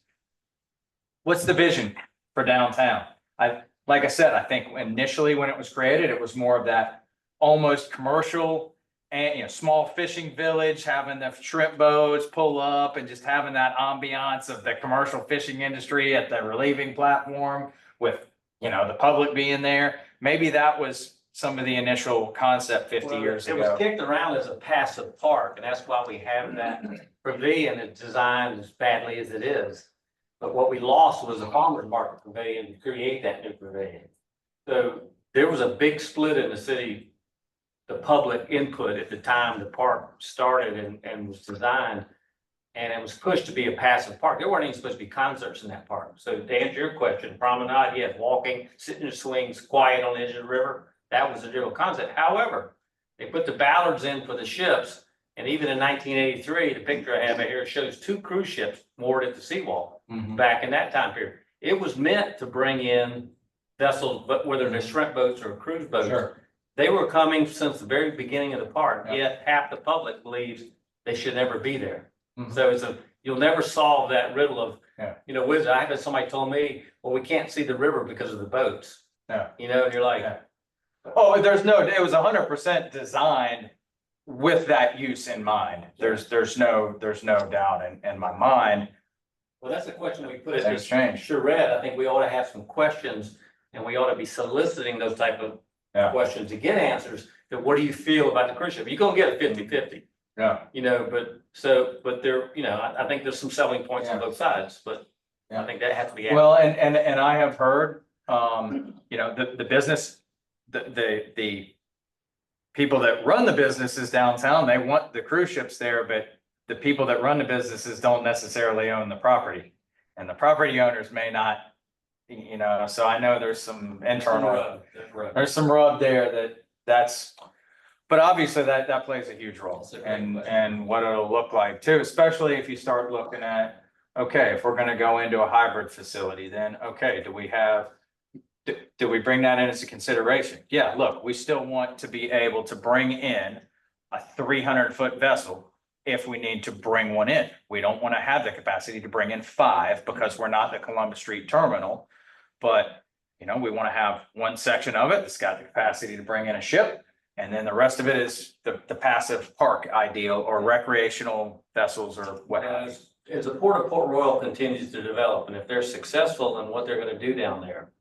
what's the vision for downtown? Like I said, I think initially when it was created, it was more of that almost commercial and, small fishing village, having the shrimp boats pull up and just having that ambiance of the commercial fishing industry at the relieving platform with, the public being there. Maybe that was some of the initial concept 50 years ago. It was kicked around as a passive park, and that's why we have that pavilion that's designed as badly as it is. But what we lost was a farmer's market pavilion to create that new pavilion. So there was a big split in the city, the public input at the time the park started and was designed. And it was pushed to be a passive park. There weren't even supposed to be concerts in that park. So to answer your question, promenade, yes, walking, sitting in the swings, quiet on the edge of the river. That was the general concept. However, they put the ballards in for the ships. And even in 1983, the picture I have right here shows 2 cruise ships moored at the seawall back in that time period. It was meant to bring in vessels, but whether they're shrimp boats or cruise boats. Sure. They were coming since the very beginning of the park, yet half the public believes they should never be there. So you'll never solve that riddle of, wisdom. I had somebody told me, well, we can't see the river because of the boats. And you're like, oh, but it was 100% designed with that use in mind. There's no doubt in my mind. well, that's the question we put at Things this change. charrette. I think we ought to have some questions, and we ought to be soliciting those type of questions to get answers. That what do you feel about the cruise ship? You're gonna get a 50-50. Yeah. But there, I think there's some selling points on both sides, but I think that has to be. Well, and I have heard, the business, the people that run the businesses downtown, they want the cruise ships there, but the people that run the businesses don't necessarily own the property. And the property owners may not, so I know there's some internal, there's some rub there that's, but obviously that plays a huge role and what it'll look like too, especially if you start looking at, okay, if we're gonna go into a hybrid facility, then, okay, do we bring that in as a consideration? Yeah, look, we still want to be able to bring in a 300-foot vessel if we need to bring one in. We don't want to have the capacity to bring in 5 because we're not the Columbus Street terminal. But, you know, we want to have one section of it that's got the capacity to bring in a ship. And then the rest of it is the passive park ideal or recreational vessels or what have you. As the Port of Port Royal continues to develop, and if they're successful in what they're gonna do down there,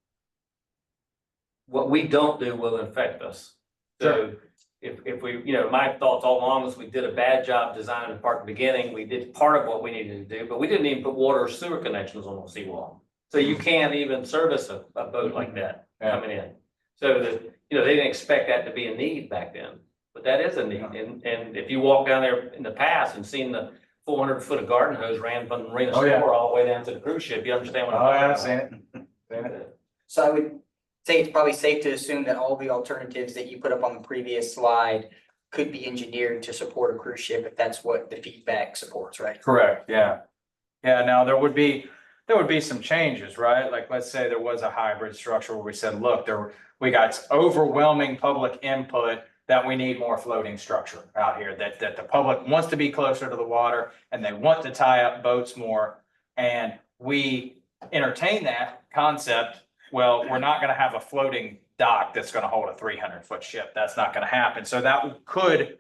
what we don't do will affect us. So if we, you know, my thoughts all along was we did a bad job designing the park at the beginning. We did part of what we needed to do, but we didn't even put water or sewer connections on the seawall. So you can't even service a boat like that coming in. So that, you know, they didn't expect that to be a need back then, but that is a need. And if you walk down there in the past and seen the 400-foot of garden hose ran from the marina Oh, yeah. store all the way down to the cruise ship, you understand what I'm talking about? Seen it. So I would say it's probably safe to assume that all the alternatives that you put up on the previous slide could be engineered to support a cruise ship if that's what the feedback supports, right? Correct, yeah. Yeah, now there would be some changes, right? Like, let's say there was a hybrid structure where we said, look, we got overwhelming public input that we need more floating structure out here, that the public wants to be closer to the water and they want to tie up boats more. And we entertain that concept. Well, we're not gonna have a floating dock that's gonna hold a 300-foot ship. That's not gonna happen. So that could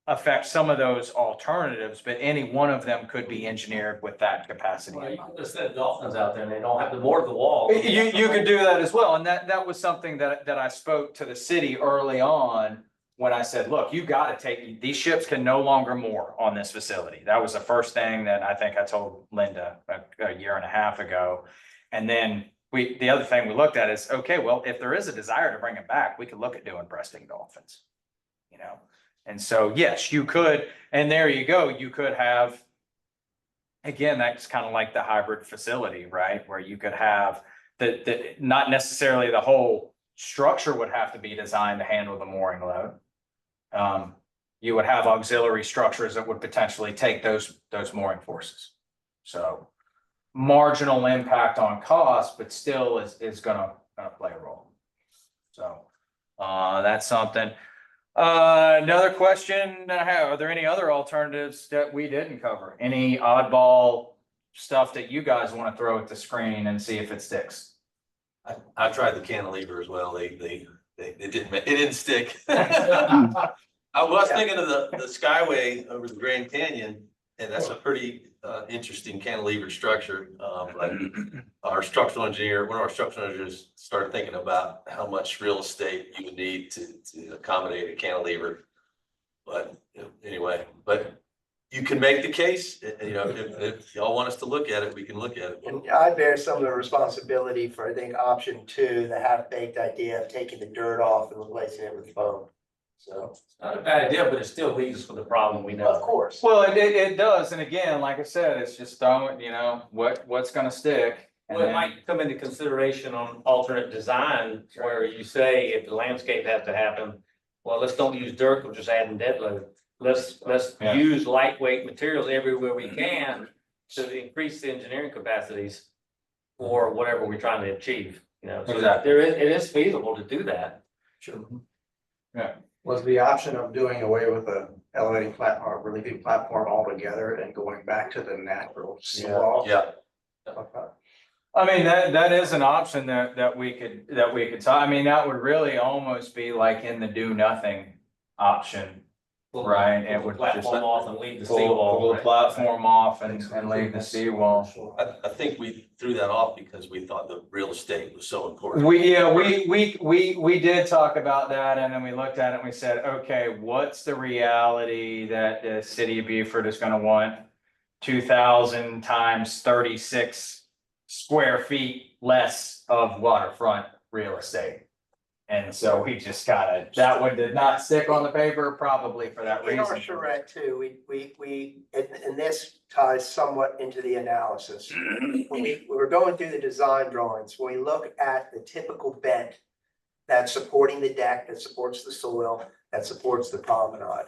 affect some of those alternatives, but any one of them could be engineered with that capacity. Well, you could just set dolphins out there and they don't have to board the wall. You could do that as well, and that was something that I spoke to the city early on when I said, look, you gotta take, these ships can no longer moor on this facility. That was the first thing that I think I told Linda a year and a half ago. And then the other thing we looked at is, okay, well, if there is a desire to bring it back, we could look at doing breasting dolphins, you know? And so, yes, you could, and there you go, you could have, again, that's kind of like the hybrid facility, right? Where you could have not necessarily the whole structure would have to be designed to handle the mooring load. You would have auxiliary structures that would potentially take those mooring forces. So marginal impact on cost, but still is gonna play a role. So that's something. Another question that I have, are there any other alternatives that we didn't cover? Any oddball stuff that you guys want to throw at the screen and see if it sticks? I tried the cantilever as well. It didn't stick. I was thinking of the Skyway over the Grand Canyon, and that's a pretty interesting cantilever structure. But our structural engineer, one of our structural engineers started thinking about how much real estate you would need to accommodate a cantilever. But anyway, but you can make the case, you know, if y'all want us to look at it, we can look at it. And I bear some of the responsibility for, I think, option 2, the half-baked idea of taking the dirt off and replacing it with foam. So, It's not a bad idea, but it still leads us for the problem we know. of course. Well, it does, and again, like I said, it's just throwing, you know, what's gonna stick. And Well, it then- might come into consideration on alternate design where you say if the landscape has to happen, well, let's don't use dirt, we'll just add in dead load. Let's Yeah. use lightweight materials everywhere we can to increase the engineering capacities for whatever we're trying to achieve, you know, so Exactly. it is feasible to do that. Sure. Yeah. Was the option of doing away with the elevating platform, relieving platform altogether and going back to the natural seawall? Yeah. I mean, that is an option that we could I mean, that would really almost be like in the do nothing option. Right, it would just Platform off and leave the pull seawall. the platform off and leave the seawall. I think we threw that off because we thought the real estate was so important. We did talk about that, and then we looked at it and we said, okay, what's the reality that the city of Beaufort is gonna want 2,000 times 36 square feet less of waterfront real estate? And so we just that one did not stick on the paper, probably for that In our reason. charrette too, and this ties somewhat into the analysis. When we were going through the design drawings, when we look at the typical bed that's supporting the deck, that supports the soil, that supports the promenade,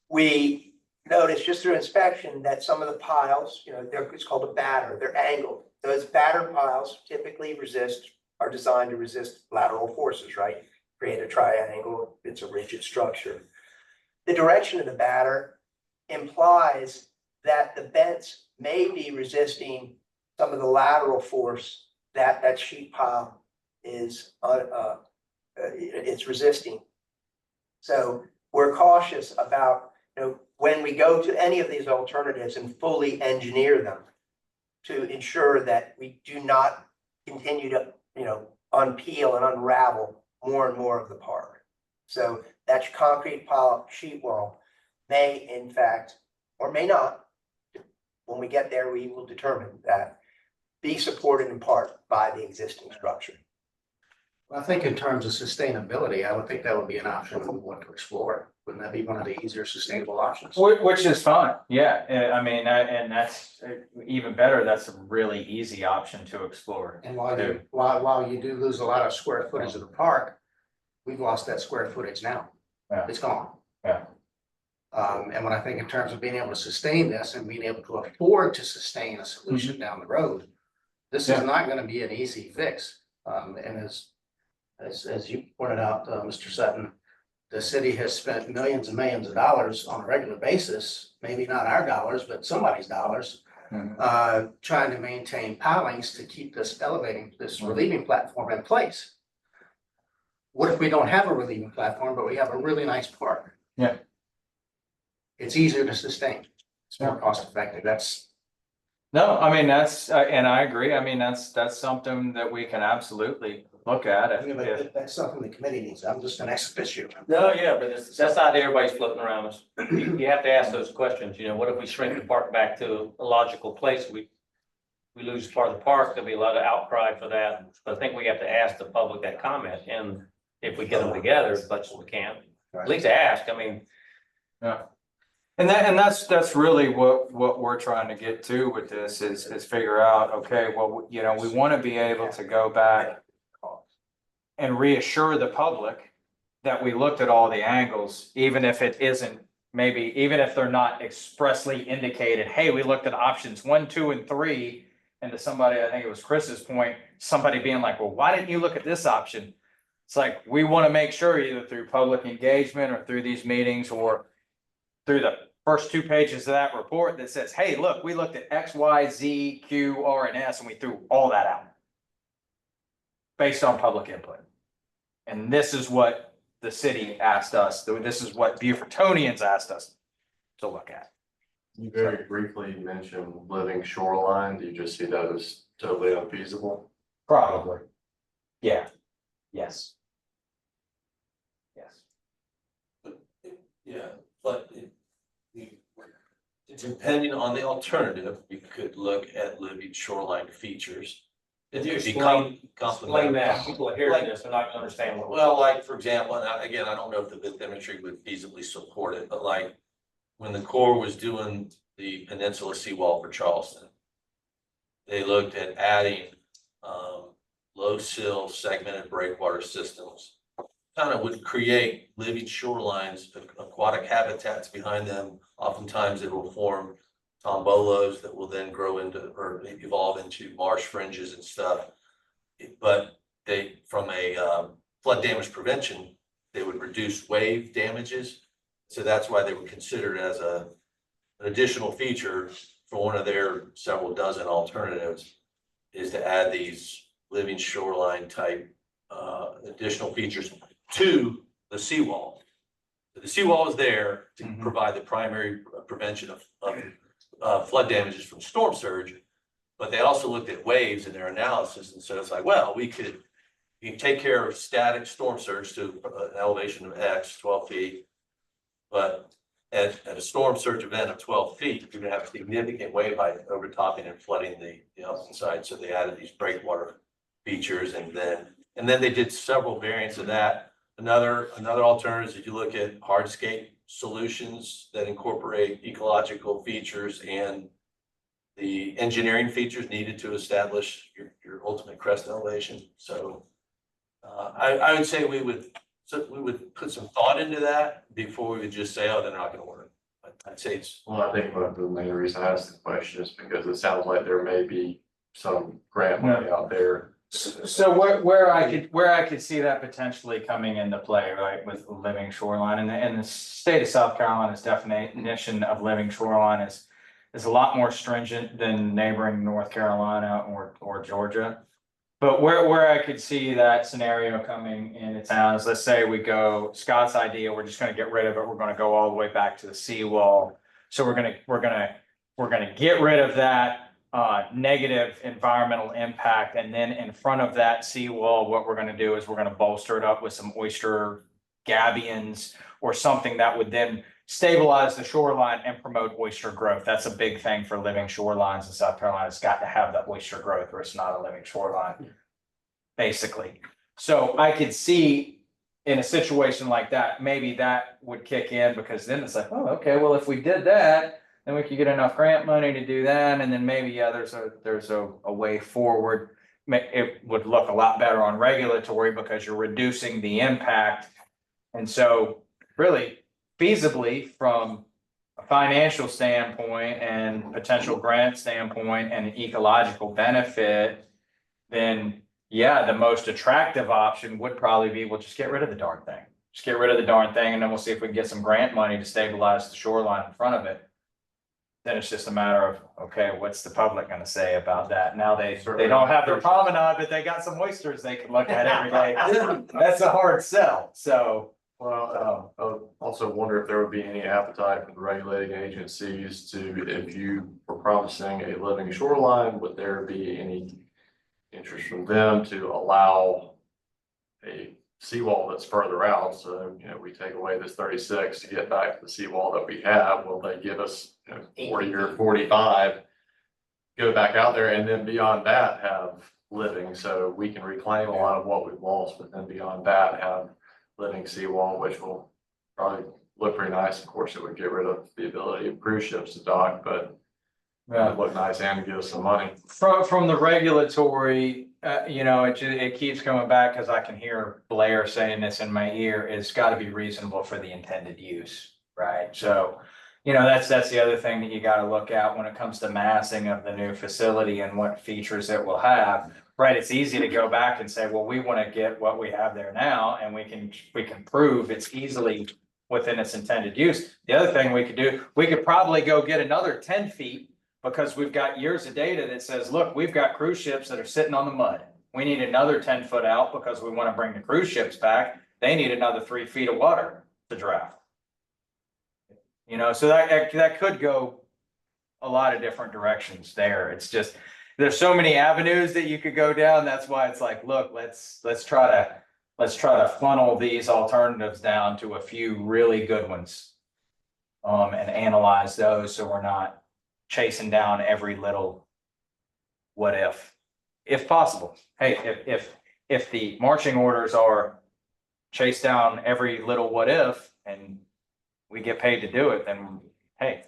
we noticed just through inspection that some of the piles, you know, it's called a batter, they're angled. Those batter piles typically are designed to resist lateral forces, right? Create a triangle, it's a rigid structure. the direction of the batter implies that the bents may be resisting some of the lateral force that that sheet pile is, it's resisting. So we're cautious about, when we go to any of these alternatives and fully engineer them to ensure that we do not continue to, unpeel and unravel more and more of the park. So that concrete pile sheet wall may in fact, or may not, when we get there, we will determine that, be supported in part by the existing structure. Well, I think in terms of sustainability, I would think that would be an option we want to explore. Wouldn't that be one of the easier sustainable options? Which is fine, yeah, I mean, and that's even better, that's a really easy option to explore. And while you do lose a lot of square footage of the park, we've lost that square footage now. Yeah. It's gone. Yeah. And when I think in terms of being able to sustain this and being able to afford to sustain a solution down the road, this is Yeah. not gonna be an easy fix. And as you pointed out, Mr. Sutton, the city has spent millions and millions of dollars on a regular basis, maybe not our dollars, but somebody's dollars, trying to maintain pilings to keep this relieving platform in place. What if we don't have a relieving platform, but we have a really nice park? Yeah. It's easier to sustain. It's more cost effective. No, I mean, that's, and I agree, I mean, that's something that we can absolutely look at if. That's something the committee needs. I'm just an ex officio. No, yeah, but that's not everybody's floating around us. You have to ask those questions, what if we shrink the park back to a logical place? We lose part of the park, there'll be a lot of outcry for that. But I think we have to ask the public that comment, and if we get them together as much as we can, at least ask, I mean. Yeah. And that's really what we're trying to get to with this is figure out, okay, well, we want to be able to go back and reassure the public that we looked at all the angles, even if it isn't, maybe, even if they're not expressly indicated, hey, we looked at options 1, 2, and 3. And to somebody, I think it was Chris's point, somebody being like, well, why didn't you look at this option? It's like, we want to make sure either through public engagement or through these meetings or through the first 2 pages of that report that says, hey, look, we looked at X, Y, Z, Q, R, and S, and we threw all that out based on public input. And this is what the city asked us, this is what Beaufortonians asked us to look at. You very briefly mentioned living shoreline. Do you just see that as totally unfeasible? Probably. Yeah. Yes. Yes. Yeah, but depending on the alternative, we could look at living shoreline features. If you Explain that, people are hearing this, they're not gonna understand what. Well, like, for example, and again, I don't know if the bathymetry would feasibly support it, but like when the Corps was doing the peninsula seawall for Charleston, they looked at adding low sill segmented breakwater systems. Kind of would create living shorelines, aquatic habitats behind them. Oftentimes it will form tombolos that will then grow into or evolve into marsh fringes and stuff. But they, from a flood damage prevention, they would reduce wave damages. So that's why they were considered as an additional feature for one of their several dozen alternatives is to add these living shoreline type additional features to the seawall. The seawall is there to provide the primary prevention of flood damages from storm surge, but they also looked at waves in their analysis, and so it's like, well, you can take care of static storm surge to an elevation of X, 12 feet, but at a storm surge event of 12 feet, you're gonna have significant wave height overtopping and flooding the opposite side. So they added these breakwater features, and then they did several variants of that. Another alternative is if you look at hardscape solutions that incorporate ecological features and the engineering features needed to establish your ultimate crest elevation. So I would say we would put some thought into that before we would just say, oh, they're not going to work. I'd say it's. Well, I think one of the main reasons I asked the question is because it sounds like there may be some grant money out there So where I could see that potentially coming into play, right, with living shoreline and the state of South Carolina's definition of living shoreline is a lot more stringent than neighboring North Carolina or Georgia. But where I could see that scenario coming into town is, let's say we go, Scott's idea, we're just gonna get rid of it, we're gonna go all the way back to the seawall. So we're gonna get rid of that negative environmental impact, and then in front of that seawall, what we're gonna do is we're gonna bolster it up with some oyster gabions or something that would then stabilize the shoreline and promote oyster growth. That's a big thing for living shorelines in South Carolina. It's got to have that oyster growth or it's not a living shoreline, basically. So I could see in a situation like that, maybe that would kick in, because then it's like, oh, okay, well, if we did that, then we could get enough grant money to do that. And then maybe, yeah, there's a way forward. It would look a lot better on regulatory because you're reducing the impact. And so really feasibly from a financial standpoint and potential grant standpoint and an ecological benefit, then yeah, the most attractive option would probably be, well, just get rid of the darn thing. Just get rid of the darn thing, and then we'll see if we can get some grant money to stabilize the shoreline in front of it. Then it's just a matter of, okay, what's the public gonna say about that? Now they don't have their promenade, but they got some oysters they can look at every day. That's a hard sell, so. Well, I also wonder if there would be any appetite from the regulating agencies to, if you were promising a living shoreline, would there be any interest from them to allow a seawall that's further out? So, we take away this 36 to get back to the seawall that we have. Will they give us 40 or 45, go back out there, and then beyond that have living? So we can reclaim a lot of what we've lost, but then beyond that have living seawall, which will probably look pretty nice. Of course, it would get rid of the ability of cruise ships to dock, but it would look nice and give us some money. From the regulatory, it keeps coming back because I can hear Blair saying this in my ear. It's got to be reasonable for the intended use, right? So, that's the other thing that you got to look at when it comes to massing of the new facility and what features it will have. Right, it's easy to go back and say, well, we want to get what we have there now, and we can prove it's easily within its intended use. The other thing we could do, we could probably go get another 10 feet, because we've got years of data that says, look, we've got cruise ships that are sitting on the mud. We need another 10 foot out because we want to bring the cruise ships back. They need another 3 feet of water to draft. So that could go a lot of different directions there. It's just, there's so many avenues that you could go down. That's why it's like, look, let's try to funnel these alternatives down to a few really good ones. And analyze those so we're not chasing down every little what if possible. Hey, if the marching orders are chase down every little what if and we get paid to do it, then hey,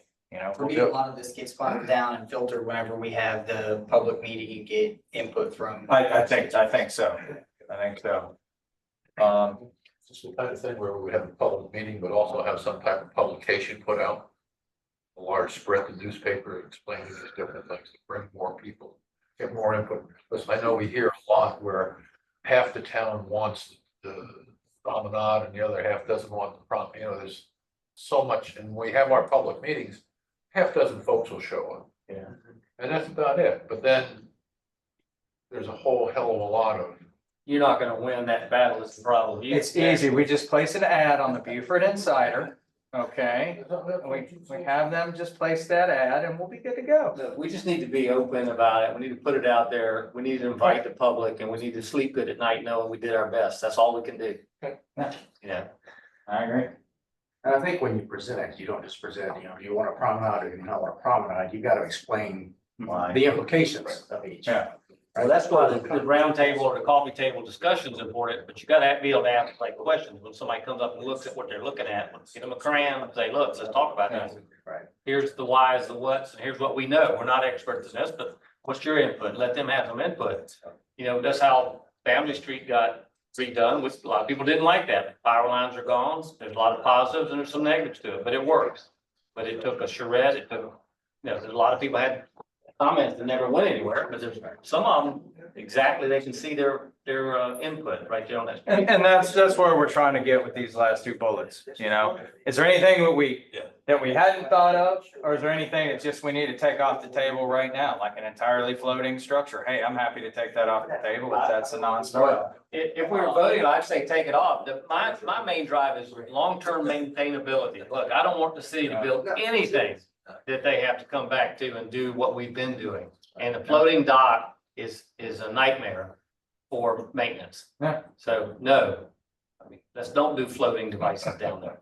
For me, a lot of this gets bottled down and filtered whenever we have the public meeting and get input from. I think so. It's the kind of thing where we have a public meeting, but also have some type of publication put out. A large spread in the newspaper explaining these different things to bring more people, get more input. Because I know we hear a lot where half the town wants the promenade and the other half doesn't want the promenade. There's so much, and when we have our public meetings, half dozen folks will show up. Yeah. And that's about it. But then there's a whole hell of a lot of. You're not gonna win that battle, is the problem. It's easy. We just place an ad on the Beaufort Insider. Okay, we have them just place that ad and we'll be good to go. Look, we just need to be open about it. We need to put it out there. We need to invite the public, and we need to sleep good at night knowing we did our best. That's all we can do. Yeah, I agree. And I think when you present it, you don't just present, you want a promenade or you don't want a promenade, you got to explain the implications of each. Yeah. Well, that's why the round table or the coffee table discussion is important, but you gotta be able to ask like questions when somebody comes up and looks at what they're looking at. Let's get them a crayon and say, look, let's talk about this. Right. Here's the whys, the whats, and here's what we know. We're not experts in this, but what's your input? Let them have some input. That's how Family Street got redone, which a lot of people didn't like that. Power lines are gone. There's a lot of positives and there's some negatives to it, but it works. But it took a charrette. It took, there's a lot of people had comments that never went anywhere, but there's some of them, exactly, they can see their input right there on that. And that's where we're trying to get with these last two bullets, you know? Is there anything that we hadn't thought of, or is there anything that just we need to take off the table right now, like an entirely floating structure? Hey, I'm happy to take that off the table if that's a non-starter. If we were voting, I'd say take it off. My main drive is long-term maintainability. Look, I don't want the city to build anything that they have to come back to and do what we've been doing. And the floating dock is a nightmare for maintenance. Yeah. So, no, I mean, don't do floating devices down there.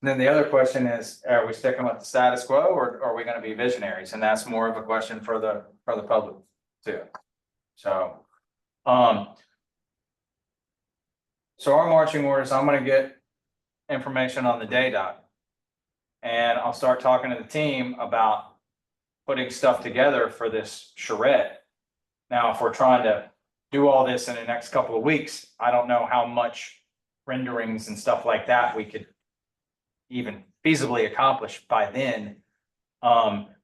Then the other question is, are we sticking with the status quo, or are we gonna be visionaries? And that's more of a question for the public too. So, so our marching orders, I'm gonna get information on the day doc. And I'll start talking to the team about putting stuff together for this charrette. Now, if we're trying to do all this in the next couple of weeks, I don't know how much renderings and stuff like that we could even feasibly accomplish by then.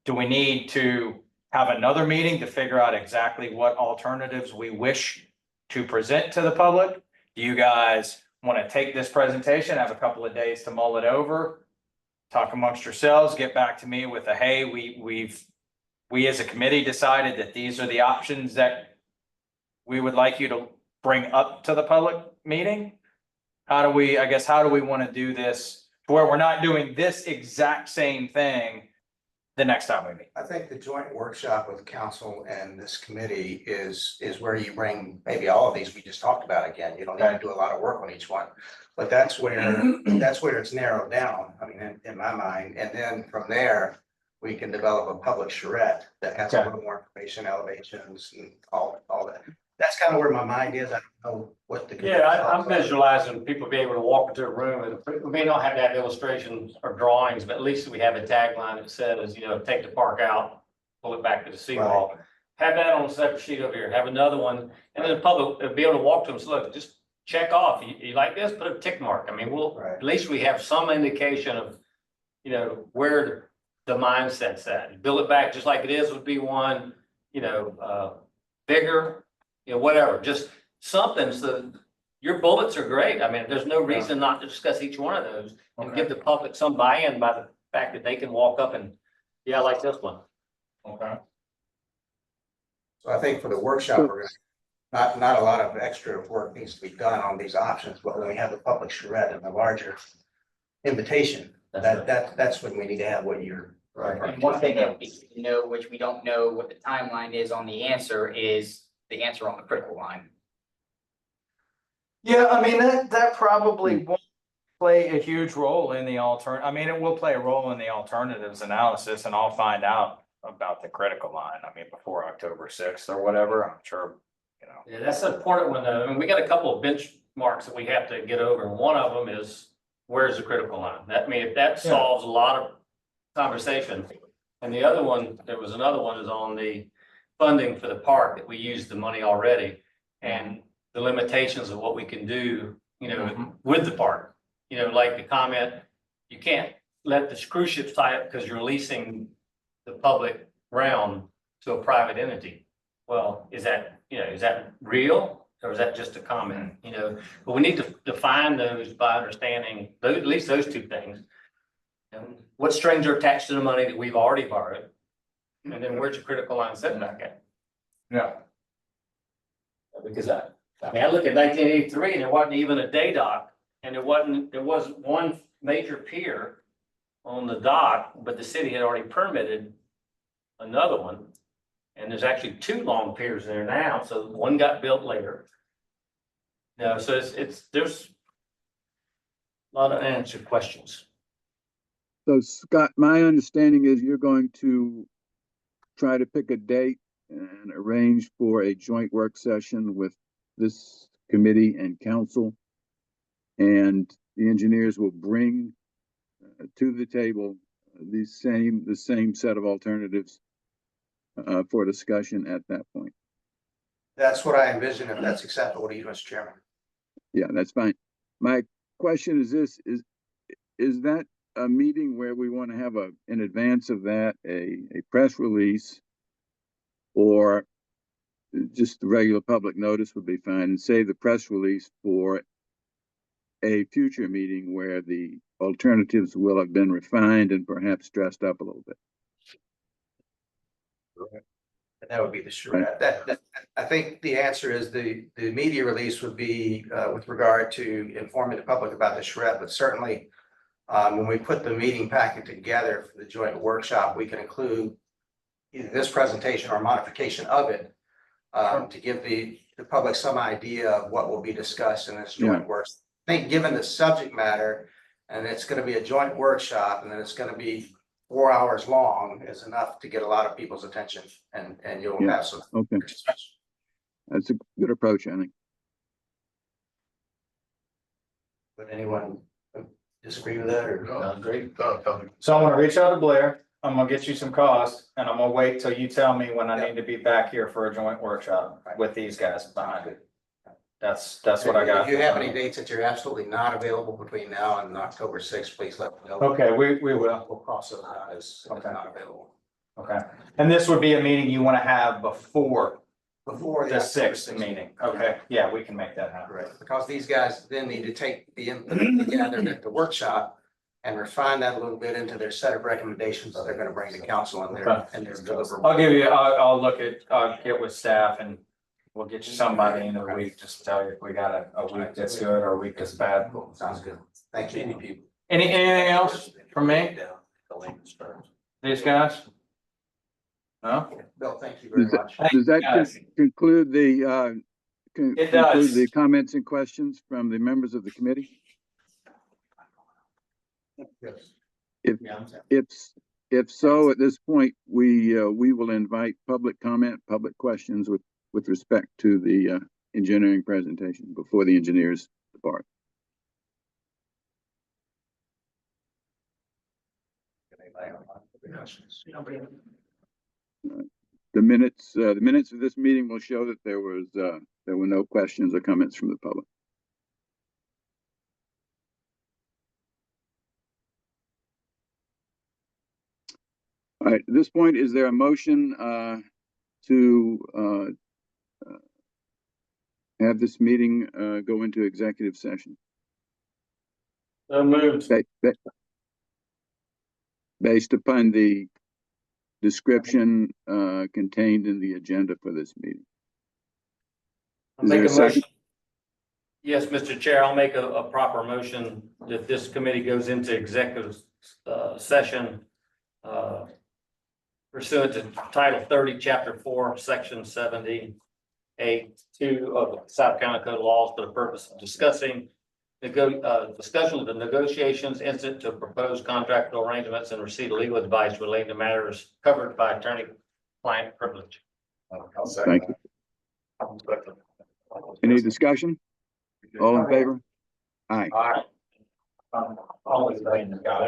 Do we need to have another meeting to figure out exactly what alternatives we wish to present to the public? Do you guys want to take this presentation, have a couple of days to mull it over? Talk amongst yourselves, get back to me with a, hey, we as a committee decided that these are the options that we would like you to bring up to the public meeting? How do we want to do this to where we're not doing this exact same thing the next time we meet? I think the joint workshop with council and this committee is where you bring maybe all of these we just talked about again. You don't need to do a lot of work on each one. But that's where it's narrowed down, I mean, in my mind. And then from there, we can develop a public charrette that has a little more information, elevations and all that. That's kind of where my mind is. I don't know what the. Yeah, I'm visualizing people being able to walk into a room, and we may not have to have illustrations or drawings, but at least we have a tagline that says, take the park out, pull it back to the seawall. Right. Have that on a separate sheet over here, have another one, and then the public will be able to walk to them, so look, just check off, you like this, put a tick mark. I mean, at least we have some indication of, where the mindset's at. Build it back just like it is would be one, bigger, whatever, just something. So your bullets are great. I mean, there's no reason not to discuss each one of those and give the public some buy-in by the fact that they can walk up and, I like this one. Okay. So I think for the workshop, we're gonna, not a lot of extra work needs to be done on these options, but when we have the public charrette and the larger invitation, that's when we need to have what you're. And one thing that we know, which we don't know what the timeline is on the answer, is the answer on the critical line. Yeah, I mean, that probably won't play a huge role in the it will play a role in the alternatives analysis, and I'll find out about the critical line. I mean, before October 6th or whatever, I'm sure, Yeah, that's an important one though. I mean, we got a couple of benchmarks that we have to get over, and one of them is where's the critical line? If that solves a lot of conversation. And the other one, there was another one is on the funding for the park, that we used the money already, and the limitations of what we can do, with the park. Like the comment, you can't let the cruise ships tie up because you're leasing the public realm to a private entity. Well, is that real, or is that just a comment? But we need to define those by understanding those, at least those two things. What strings are attached to the money that we've already borrowed? And then where's your critical line setback at? Yeah. Because I look at 1983 and there wasn't even a day dock, and there was one major pier on the dock, but the city had already permitted another one. And there's actually two long piers there now, so one got built later. So there's a lot of unanswered questions. So Scott, my understanding is you're going to try to pick a date and arrange for a joint work session with this committee and council. And the engineers will bring to the table the same set of alternatives for discussion at that point. That's what I envision, if that's acceptable to you, Mr. Chairman. Yeah, that's fine. My question is this, is that a meeting where we want to have in advance of that, a press release or just the regular public notice would be fine, and save the press release for a future meeting where the alternatives will have been refined and perhaps dressed up a little bit. That would be the shred. I think the answer is the media release would be with regard to informing the public about the shred, but certainly when we put the meeting packet together for the joint workshop, we can include either this presentation or modification of it to give the public some idea of what will be discussed in this joint work. I think given the subject matter, and it's going to be a joint workshop, and then it's going to be 4 hours long, is enough to get a lot of people's attention, and you'll have some. Okay, that's a good approach, I think. Would anyone disagree with that, or? Sounds great. So I'm gonna reach out to Blair, I'm gonna get you some costs, and I'm gonna wait till you tell me when I need to be back here for a joint workshop with these guys behind it. That's what I got. If you have any dates that you're absolutely not available between now and October 6th, please let me know. Okay, we will. We'll cross those out as not available. Okay, and this would be a meeting you wanna have before Before the sixth meeting? Okay, yeah, we can make that happen. Right, because these guys then need to take the input together at the workshop and refine that a little bit into their set of recommendations that they're gonna bring to council and their deliverable. I'll get with staff and we'll get you somebody in a week, just tell you if we got a week that's good or a week that's bad. Sounds good. Thank you. Anything else from me? These guys? No? Bill, thank you very much. Does that Yes. conclude the, It conclude does. the comments and questions from the members of the committee? If so, at this point, we will invite public comment, public questions with respect to the engineering presentation before the engineers depart. The minutes of this meeting will show that there were no questions or comments from the public. All right, at this point, is there a motion to have this meeting go into executive session? So moved. Based upon the description contained in the agenda for this meeting. Is there a second? Yes, Mr. Chair, I'll make a proper motion that this committee goes into executive session pursuant to Title 30, Chapter 4, Section 70, A2 of the South Carolina Code of Laws for the purpose of discussion of the negotiations incident to proposed contractual arrangements and receipt of legal advice relating to matters covered by attorney-client privilege. Thank you. Any discussion? All in favor? Aye. All right. Always